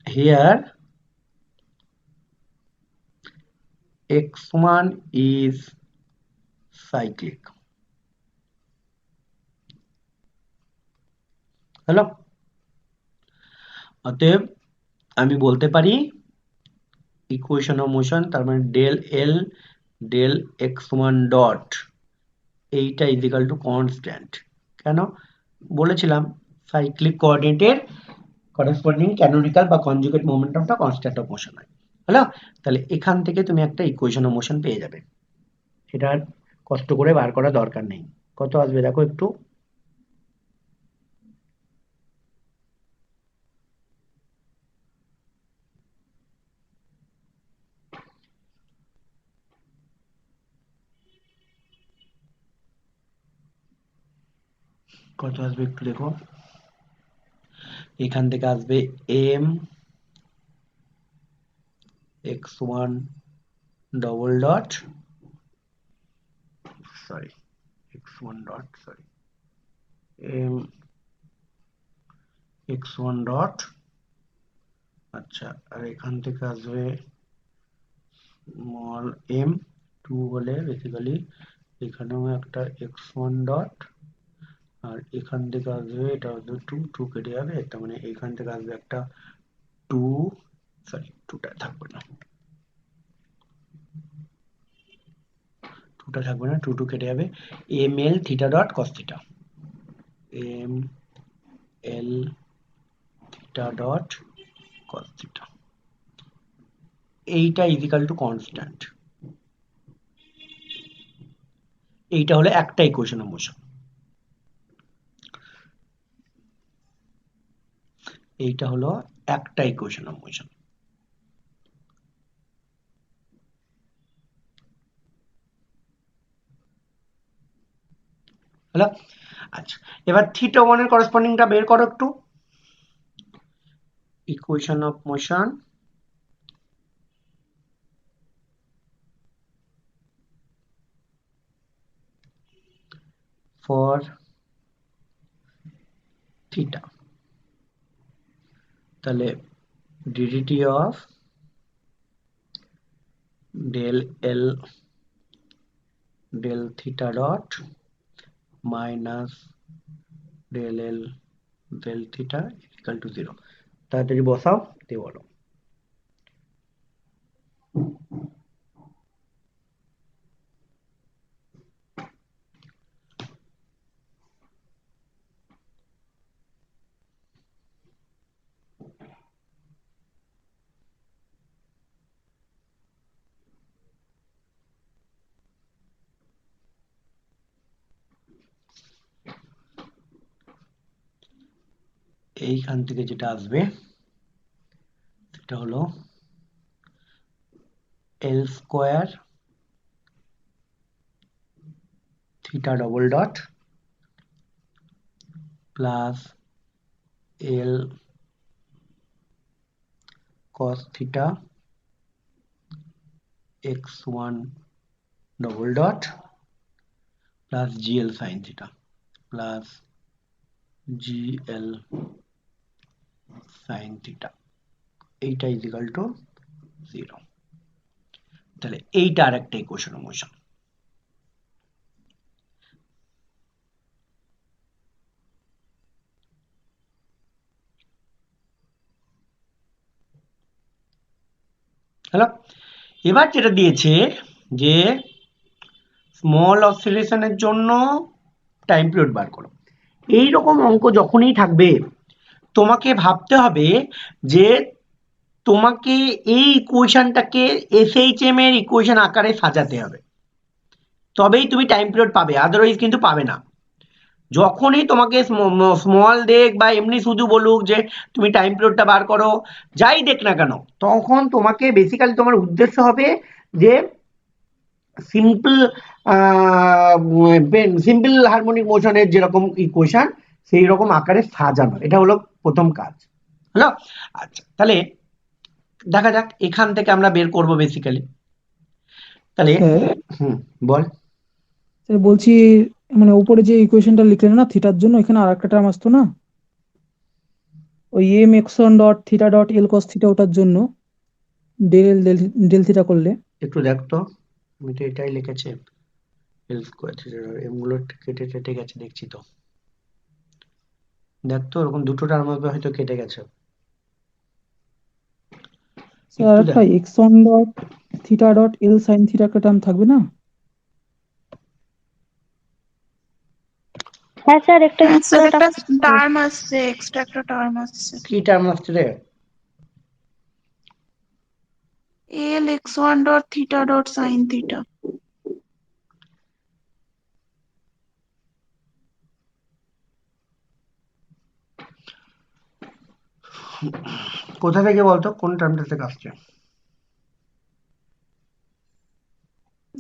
হিয়ার x1 is cyclic, হলো? অতএব আমি বলতে পারি ইকুয়েশন অফ মোশন, তার মানে ডেল এল ডেল x1 ডট এইটা ইজিক্যাল টু কনস্ট্যান্ট। কেন বলেছিলাম? সাইক্লিক কোঅর্ডিনেটের করেসপন্ডিং ক্যানোনিক্যাল বা কনজুগেট মোমেন্টামটা কনস্ট্যান্ট অফ মোশন হয়, হলো? তাহলে এখান থেকে তুমি একটা ইকুয়েশন অফ মোশন পেয়ে যাবে, সেটা কষ্ট করে বার করা দরকার নেই। কত আসবে দেখো একটু, কত আসবে একটু দেখো, এখান থেকে আসবে m x1 double dot sorry x1 dot sorry m x1 dot, আচ্ছা আর এখান থেকে আসবে স্মল এম 2 বলে বেসিক্যালি এখানেও একটা x1 ডট, আর এখান থেকে আসবে এটা আসবে 2 কেটে যাবে, তার মানে এখান থেকে আসবে একটা 2 সরি 2টা থাকবে না, 2টা থাকবে না, 2 কেটে যাবে, m l theta dot cos theta, m l theta dot cos theta, এইটা ইজিক্যাল টু কনস্ট্যান্ট। এইটা হলো একটা ইকুয়েশন অফ মোশন, এইটা হলো একটা ইকুয়েশন অফ মোশন। হলো। আচ্ছা, এবার থিটা ওয়ানের করসপন্ডিংটা বের করো একটু। Equation of motion for theta, তাহলে DDT of del L del theta dot minus del L del theta equal to 0। তাড়াতাড়ি বসাও, দিয়ে বলো। এইখান থেকে যেটা আসবে সেটা হলো L square theta double dot plus L cos theta x1 double dot plus gl sin theta plus gl sin theta, এইটা ইজিক্যাল টু 0। তাহলে এইটা আরেকটা ইকুয়েশন অফ মোশন। হ্যালো, এবার যেটা দিয়েছে যে স্মল অসিলেশনের জন্য টাইম পিরিয়ড বার করো। এইরকম অঙ্ক যখনই থাকবে তোমাকে ভাবতে হবে যে তোমাকে এই ইকুয়েশনটাকে এসএইচএম এর ইকুয়েশন আকারে সাজাতে হবে, তবেই তুমি টাইম পিরিয়ড পাবে, আদারওয়াইজ কিন্তু পাবে না। যখনই তোমাকে স্মল দেখ বা এমনি শুধু বলুক যে তুমি টাইম পিরিয়ডটা বার করো, যাই দেখ না কেন, তখন তোমাকে বেসিক্যালি তোমার উদ্দেশ্য হবে যে সিম্পল সিম্পল হারমোনিক মোশনের যেরকম ইকুয়েশন সেই রকম আকারে সাজানো, এটা হলো প্রথম কাজ। হলো। আচ্ছা, তাহলে দেখা যাক এখান থেকে আমরা বের করব বেসিক্যালি। তাহলে স্যার বল। স্যার বলছি, মানে উপরে যে ইকুয়েশনটা লিখলেন না থিটার জন্য, এখানে আর একটা টার্ম আসতো না, ওই এম এক্সন dot theta dot l cos theta, ওটার জন্য ডেল ডেল ডেল থিটা করলে। একটু দেখ তো, আমি তো এটাই লিখেছি, এল স্কোয়ার থিটা এম গুলো কেটে কেটে গেছে দেখছি তো, দেখ তো ওরকম দুটো টার্ম হবে হয়তো কেটে গেছে, স্যার একটু আর দেখ। একটা এক্সন dot theta dot L sine theta একটা টার্ম থাকবে না? হ্যাঁ স্যার, একটা হ্যাঁ স্যার, extra একটা টার্ম আসছে, এক্সট্রা একটা টার্ম আসছে, কি টার্ম আসছে রে? L X one dot theta dot sine theta. কোথা থেকে বলতো, কোন টার্মটা থেকে আসছে?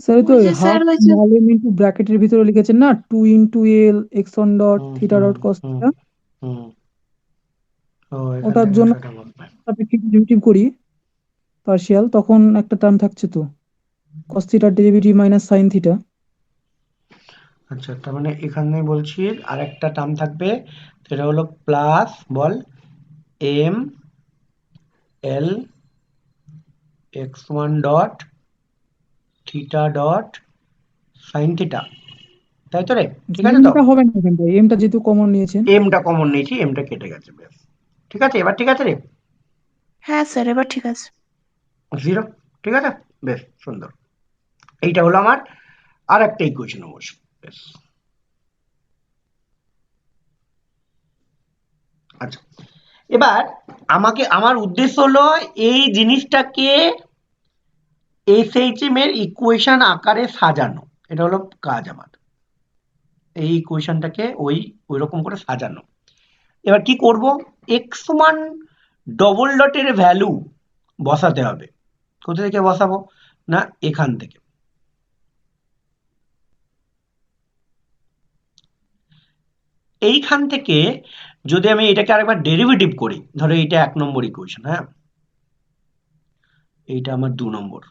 স্যার ওই তো ওই যে স্যার, হাফ ওই যে স্মল এম ইন্টু ব্র্যাকেটের ভিতরে লিখেছেন না, 2 ইন্টু এল এক্সন ডট হুম থিটা হুম ডট কস হুম থিটা, হুম। ও, এখান ওটার থেকে জন্য সেটা বলবে। ডেরিভেটিভ করি পার্শিয়াল, তখন একটা টার্ম থাকছে তো কস থিটার ডেরিভেটিভ মাইনাস সাইন থিটা। আচ্ছা, তার মানে এখানে বলছি আর একটা টার্ম থাকবে, সেটা হলো প্লাস বল M L X one dot theta dot sine theta, তাই তো রে? ঠিক আছে তো? এমটা হবে না এখানটায়, এমটা যেহেতু কমন নিয়েছেন। এমটা কমন নিয়েছি, এমটা কেটে গেছে, বেশ ঠিক আছে, এবার ঠিক আছে রে? হ্যাঁ স্যার, এবার ঠিক আছে। 0, ঠিক আছে, বেশ সুন্দর। এইটা হলো আমার আর একটা ইকুয়েশন অবশ্য, বেশ। আচ্ছা, এবার আমাকে, আমার উদ্দেশ্য হলো এই জিনিসটাকে এসএইচএম এর ইকুয়েশন আকারে সাজানো, এটা হলো কাজ আমার, এই ইকুয়েশনটাকে ওই রকম করে সাজানো। এবার কি করব, x1 ডবল ডটের ভ্যালু বসাতে হবে। কোথা থেকে বসাবো না, এখান থেকে। এইখান থেকে যদি আমি এটাকে আরেকবার ডেরিভেটিভ করি, ধরো এইটা 1 নম্বর ইকুয়েশন, হ্যাঁ, এইটা আমার 2 নম্বর।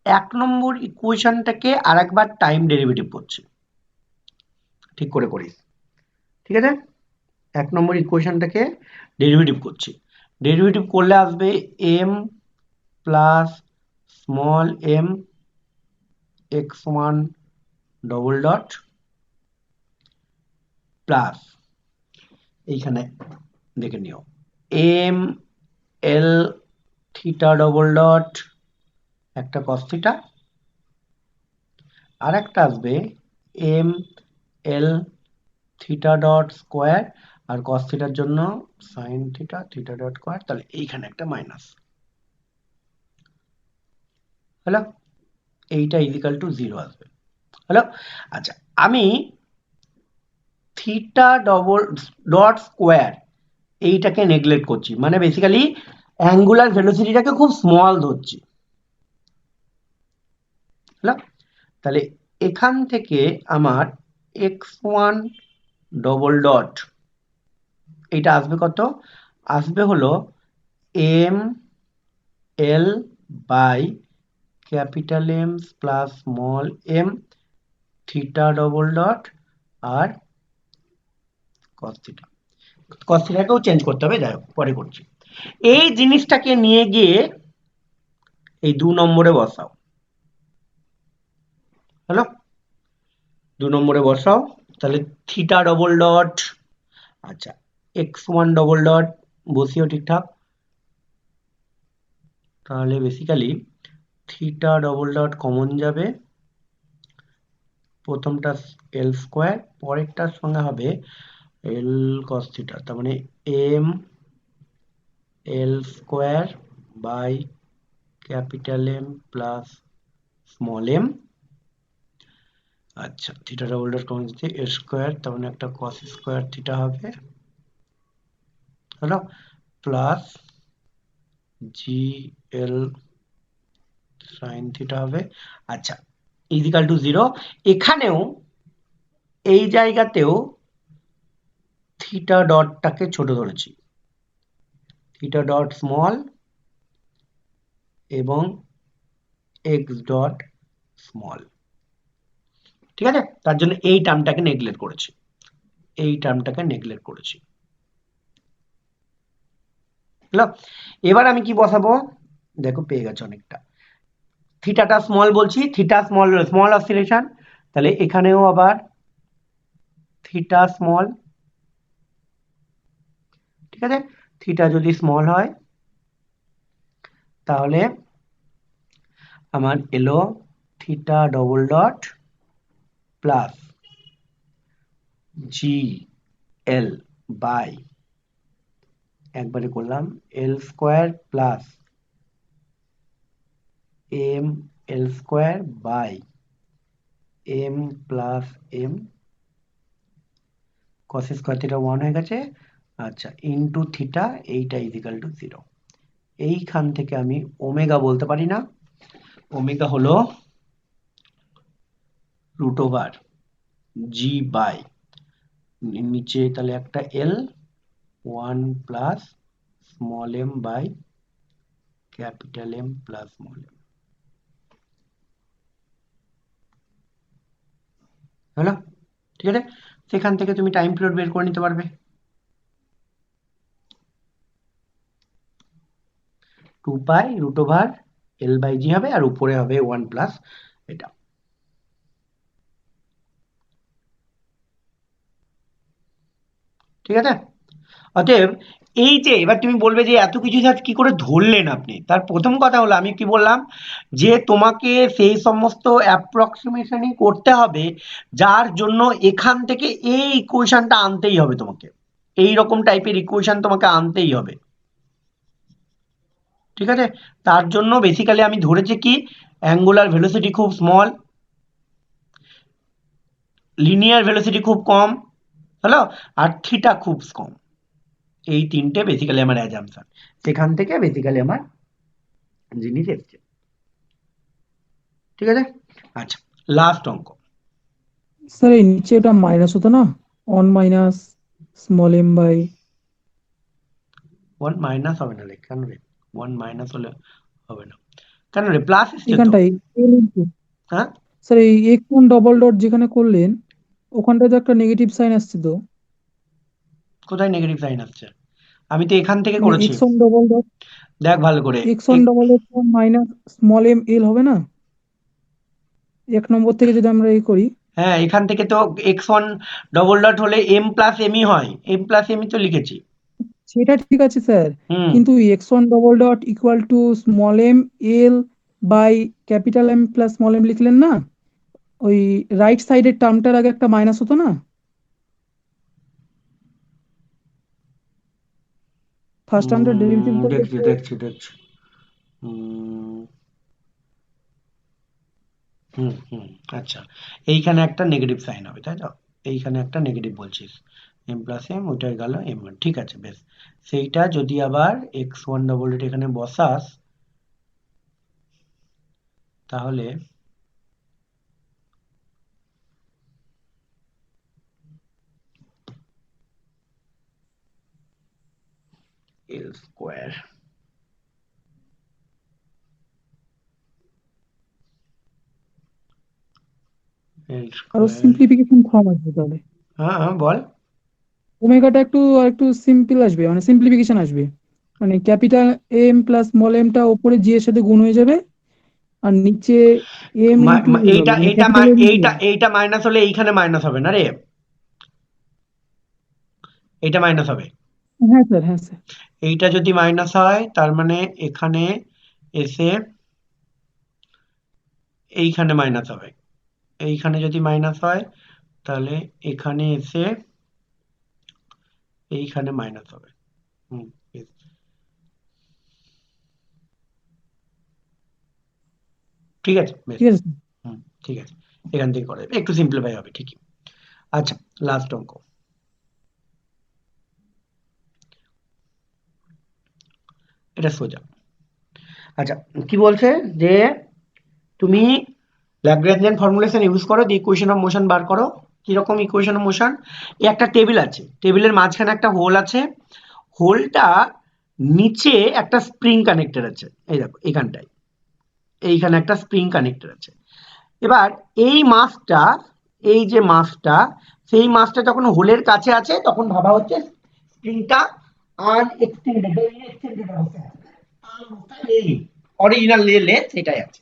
1 নম্বর ইকুয়েশনটাকে আরেকবার টাইম ডেরিভেটিভ করছি, ঠিক করে করিস, ঠিক আছে? 1 নম্বর ইকুয়েশনটাকে ডেরিভেটিভ করছি, ডেরিভেটিভ করলে আসবে m plus small m x1 double dot plus এইখানে দেখে নিও m l theta double dot একটা cos থিটা, আর একটা আসবে m l theta dot square, আর cos থিটার জন্য sin theta theta dot square, তাহলে এইখানে একটা মাইনাস হলো, এইটা ইজিক্যাল টু 0 আসবে হলো। আচ্ছা, আমি থিটা ডবল ডট স্কোয়ার এইটাকে নেগলেক্ট করছি, মানে বেসিক্যালি অ্যাঙ্গুলার ভেলোসিটিটাকে খুব স্মল ধরছি হলো। তাহলে এখান থেকে আমার x1 ডবল ডট এইটা আসবে কত, আসবে হলো m l by capital M plus small m theta double dot আর cos থিটা, cos থিটাকেও চেঞ্জ করতে হবে, যাই হোক পরে করছি। এই জিনিসটাকে নিয়ে গিয়ে এই 2 নম্বরে বসাও হলো, 2 নম্বরে বসাও, তাহলে থিটা ডবল ডট, আচ্ছা x1 ডবল ডট বসিও ঠিকঠাক, তাহলে basically theta double dot common যাবে, প্রথমটা এল স্কোয়ার, পরেরটার সঙ্গে হবে এল কস থিটা, তার মানে m L square by capital M plus small M, আচ্ছা থিটা ডবল ডট কমন যাচ্ছে এ স্কোয়ার, তার মানে একটা কস স্কোয়ার থিটা হবে হলো, প্লাস জি এল সাইন থিটা হবে, আচ্ছা ইজিক্যাল টু 0। এখানেও এই জায়গাতেও থিটা ডটটাকে ছোট ধরেছি, থিটা ডট স্মল এবং এক্স ডট স্মল, ঠিক আছে? তার জন্য এই টার্মটাকে নেগলেক্ট করেছি, এই টার্মটাকে নেগলেক্ট করেছি হলো। এবার আমি কি বসাবো, দেখো পেয়ে গেছে অনেকটা, থিটাটা স্মল বলছি, থিটা স্মল স্মল অসিলেশন, তাহলে এখানেও আবার থিটা স্মল, ঠিক আছে? থিটা যদি স্মল হয় তাহলে আমার এলো theta double dot plus G L by একবারে করলাম L square plus M L square by M plus M cos square theta 1 হয়ে গেছে, আচ্ছা ইন্টু থিটা, এইটা ইজিক্যাল টু 0। এইখান থেকে আমি ওমেগা বলতে পারি না, ওমেগা হলো রুট ওভার জি বাই নিচে তাহলে একটা l 1 plus small m by capital M plus small m হলো, ঠিক আছে? সেখান থেকে তুমি টাইম পিরিয়ড বের করে নিতে পারবে, 2 পাই রুট ওভার এল বাই জি হবে, আর উপরে হবে 1 প্লাস এটা, ঠিক আছে? অতএব এই যে এবার তুমি বলবে যে এত কিছু স্যার কি করে ধরলেন আপনি, তার প্রথম কথা হলো আমি কি বললাম যে তোমাকে সেই সমস্ত অ্যাপ্রক্সিমেশনই করতে হবে যার জন্য এখান থেকে এই ইকুয়েশনটা আনতেই হবে, তোমাকে এই রকম টাইপের ইকুয়েশন তোমাকে আনতেই হবে, ঠিক আছে? তার জন্য বেসিক্যালি আমি ধরেছি কি অ্যাঙ্গুলার ভেলোসিটি খুব স্মল, লিনিয়ার ভেলোসিটি খুব কম হলো, আর থিটা খুব কম, এই তিনটে বেসিক্যালি আমার অ্যাজাম্পশন, সেখান থেকে বেসিক্যালি আমার জিনিস এসছে, ঠিক আছে? আচ্ছা লাস্ট অঙ্ক, স্যার এই নিচে এটা মাইনাস হতো না, 1 minus small m by, 1 minus হবে না রে, কেন রে? 1 মাইনাস হলে হবে না, কেন রে? প্লাস এসছে তো। এখানটাই এল ইন্টু, হ্যাঁ, স্যার এই এক্স ওয়ান ডবল ডট যেখানে করলেন ওখানটায় তো একটা নেগেটিভ সাইন আসছে তো, কোথায় নেগেটিভ সাইন আসছে? আমি তো এখান থেকে মানে করেছি, এক্স ওয়ান ডবল ডট, দেখ ভালো করে। X one double dot minus small m l হবে না, 1 নম্বর থেকে যদি আমরা এই করি। হ্যাঁ, এখান থেকে তো x1 ডবল ডট হলে m প্লাস এমই হয়, m প্লাস এমই তো লিখেছি। সেটা ঠিক আছে স্যার, হুম, কিন্তু x one double dot equal to small m l by capital M plus small m লিখলেন না, ওই রাইট সাইডের টার্মটার আগে একটা মাইনাস হতো না, ফার্স্ট টার্মটার ডেরিভেটিভ করলে দেখছি তো। দেখছি দেখছি। হুম হুম হুম, আচ্ছা, এইখানে একটা নেগেটিভ সাইন হবে, তাই তো? এইখানে একটা নেগেটিভ বলছিস, এম প্লাস এম, ওইটাই গেল এম ওয়ান, ঠিক আছে বেশ। সেইটা যদি আবার এক্স ওয়ান ডবল ডট এখানে বসাস, তাহলে এল স্কোয়ার, এল আরো স্কোয়ার, সিম্পলিফিকেশন ফর্ম আসবে তাহলে, হ্যাঁ হ্যাঁ বল। ওমেগাটা একটু আর একটু সিম্পল আসবে, মানে সিম্পলিফিকেশন আসবে, মানে ক্যাপিটাল এম প্লাস স্মল এমটা ওপরে জি এর সাথে গুণ হয়ে যাবে, আর নিচে এম ইন্টু এল এইটা হবে, মানে এইটা ক্যাপিটাল এম ইন্টু এইটা এল। এইটা মাইনাস হলে এইখানে মাইনাস হবে না রে, এইটা মাইনাস হবে। হ্যাঁ স্যার, হ্যাঁ স্যার। এইটা যদি মাইনাস হয় তার মানে এখানে এসে এইখানে মাইনাস হবে, এইখানে যদি মাইনাস হয় তাহলে এখানে এসে এইখানে মাইনাস হবে। হুম, বেশ। ঠিক আছে বেশ। ঠিক আছে স্যার। হুম, ঠিক আছে, এখান থেকে করা যাবে, একটু সিম্পলিফাই হবে ঠিকই। আচ্ছা, লাস্ট অঙ্ক, এটা সোজা। আচ্ছা, কি বলছে যে তুমি ল্যাগ্রাঞ্জিয়ান ফর্মুলেশন ইউজ করো, দিয়ে ইকুয়েশন অফ মোশন বার করো। কিরকম ইকুয়েশন অফ মোশন? একটা টেবিল আছে, টেবিলের মাঝখানে একটা হোল আছে, হোলটা নিচে একটা স্প্রিং কানেক্টেড আছে, এই দেখো এখানটায়, এইখানে একটা স্প্রিং কানেক্টেড আছে। এবার এই মাসটা, এই যে মাসটা, সেই মাসটা যখন হোলের কাছে আছে তখন ভাবা হচ্ছে স্প্রিংটা আনএক্সটেন্ডেড, এক্সটেন্ডেড অবস্থায় আছে, অরিজিনাল লেন্থ সেটাই আছে।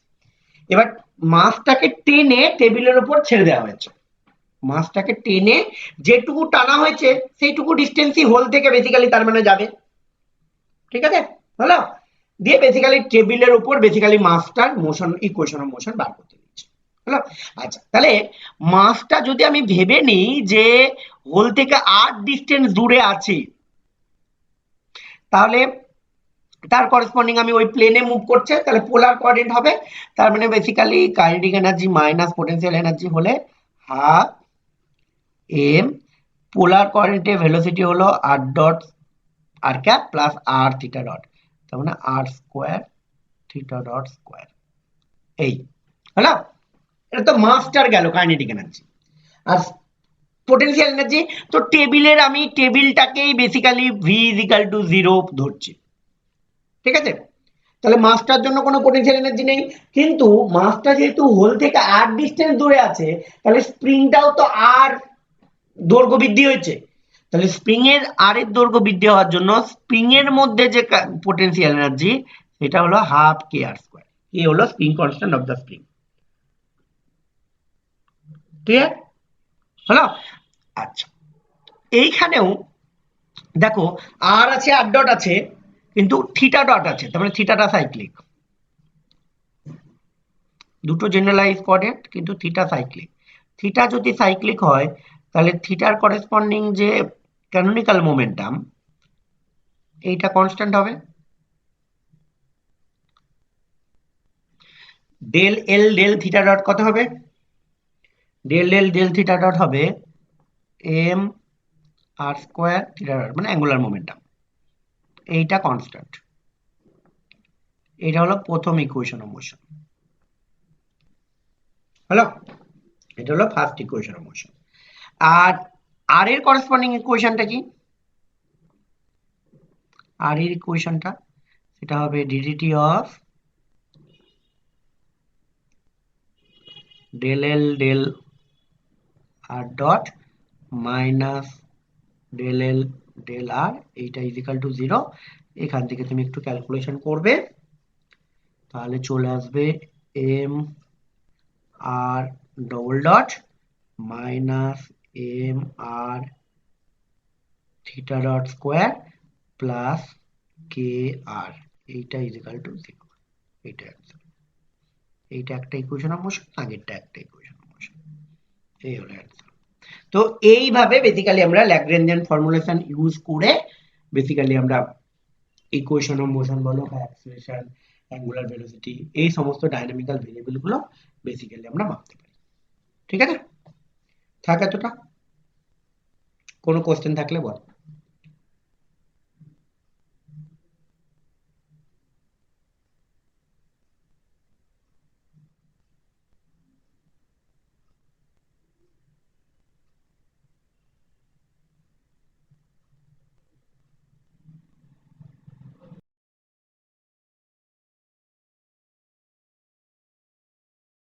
এবার মাছটাকে টেনে টেবিলের উপর ছেড়ে দেওয়া হয়েছে, মাছটাকে টেনে যেটুকু টানা হয়েছে সেইটুকু ডিস্টেন্সই হোল থেকে বেসিক্যালি তার মানে যাবে, ঠিক আছে? হলো, দিয়ে বেসিক্যালি টেবিলের উপর বেসিক্যালি মাছটার মোশন, ইকুয়েশন অফ মোশন বার করতে দিচ্ছে, হলো। আচ্ছা, তাহলে মাছটা যদি আমি ভেবে নিই যে হোল থেকে আর ডিস্টেন্স দূরে আছি, তাহলে তার করেসপন্ডিং আমি ওই প্লেনে মুভ করছে, তাহলে পোলার কোঅর্ডিনেট হবে, তার মানে basically kinetic energy minus potential energy হলে হাফ এম, পোলার কোঅর্ডিনেটে ভেলোসিটি হলো R dot R cap plus R theta dot, তার মানে R square theta dot square, এই হলো। এটা তো মাস্টার গেল কাইনেটিক এনার্জি। আর পোটেনশিয়াল এনার্জি, তো টেবিলের আমি টেবিলটাকেই basically V equal to zero ধরছি, ঠিক আছে? তাহলে মাসটার জন্য কোনো পোটেনশিয়াল এনার্জি নেই, কিন্তু মাসটা যেহেতু হোল থেকে আর ডিস্টেন্স দূরে আছে, তাহলে স্প্রিংটাও তো আর দৈর্ঘ্য বৃদ্ধি হয়েছে, তাহলে স্প্রিং এর আর এর দৈর্ঘ্য বৃদ্ধি হওয়ার জন্য স্প্রিং এর মধ্যে যে পোটেনশিয়াল এনার্জি সেটা হলো হাফ কে আর স্কোয়ার, কে হলো spring constant of the spring, ঠিক আছে? হলো। আচ্ছা, এইখানেও দেখো আর আছে, আর ডট আছে, কিন্তু থিটা ডট আছে, তার মানে থিটাটা সাইক্লিক, দুটো জেনারেলাইজ কোঅর্ডিনেট কিন্তু থিটা সাইক্লিক। থিটা যদি সাইক্লিক হয় তাহলে থিটার করেসপন্ডিং যে ক্যানোনিক্যাল মোমেন্টাম এইটা কনস্ট্যান্ট হবে, ডেল এল ডেল থিটা ডট কত হবে? ডেল এল ডেল থিটা ডট হবে এম আর স্কোয়ার থিটা ডট, মানে অ্যাঙ্গুলার মোমেন্টাম, এইটা কনস্ট্যান্ট। এটা হলো প্রথম ইকুয়েশন অফ মোশন, হলো। এটা হলো ফার্স্ট ইকুয়েশন অফ মোশন। আর আর এর করসপন্ডিং ইকুয়েশনটা কি? আর এর ইকুয়েশনটা সেটা হবে DDT of del L del R dot minus del L del R, এইটা ইজিক্যাল টু 0। এখান থেকে তুমি একটু ক্যালকুলেশন করবে, তাহলে চলে আসবে M R double dot minus M R theta dot square plus কে আর, এইটা ইজিক্যাল টু 0। এইটা অ্যান্সার। এইটা একটা ইকুয়েশন অফ মোশন, আগেরটা একটা ইকুয়েশন অফ মোশন। এই হলো অ্যান্সার। তো এইভাবে বেসিক্যালি আমরা ল্যাগ্রেঞ্জিয়ান ফর্মুলেশন ইউজ করে বেসিক্যালি আমরা ইকুয়েশন অফ মোশন বলো বা অ্যাক্সিলারেশন, অ্যাঙ্গুলার ভেলোসিটি, এই সমস্ত ডাইনামিক্যাল ভেরিয়েবল গুলো বেসিক্যালি আমরা মাপতে পারি। ঠিক আছে, থাক এতটা। কোনো কোশ্চেন থাকলে বল।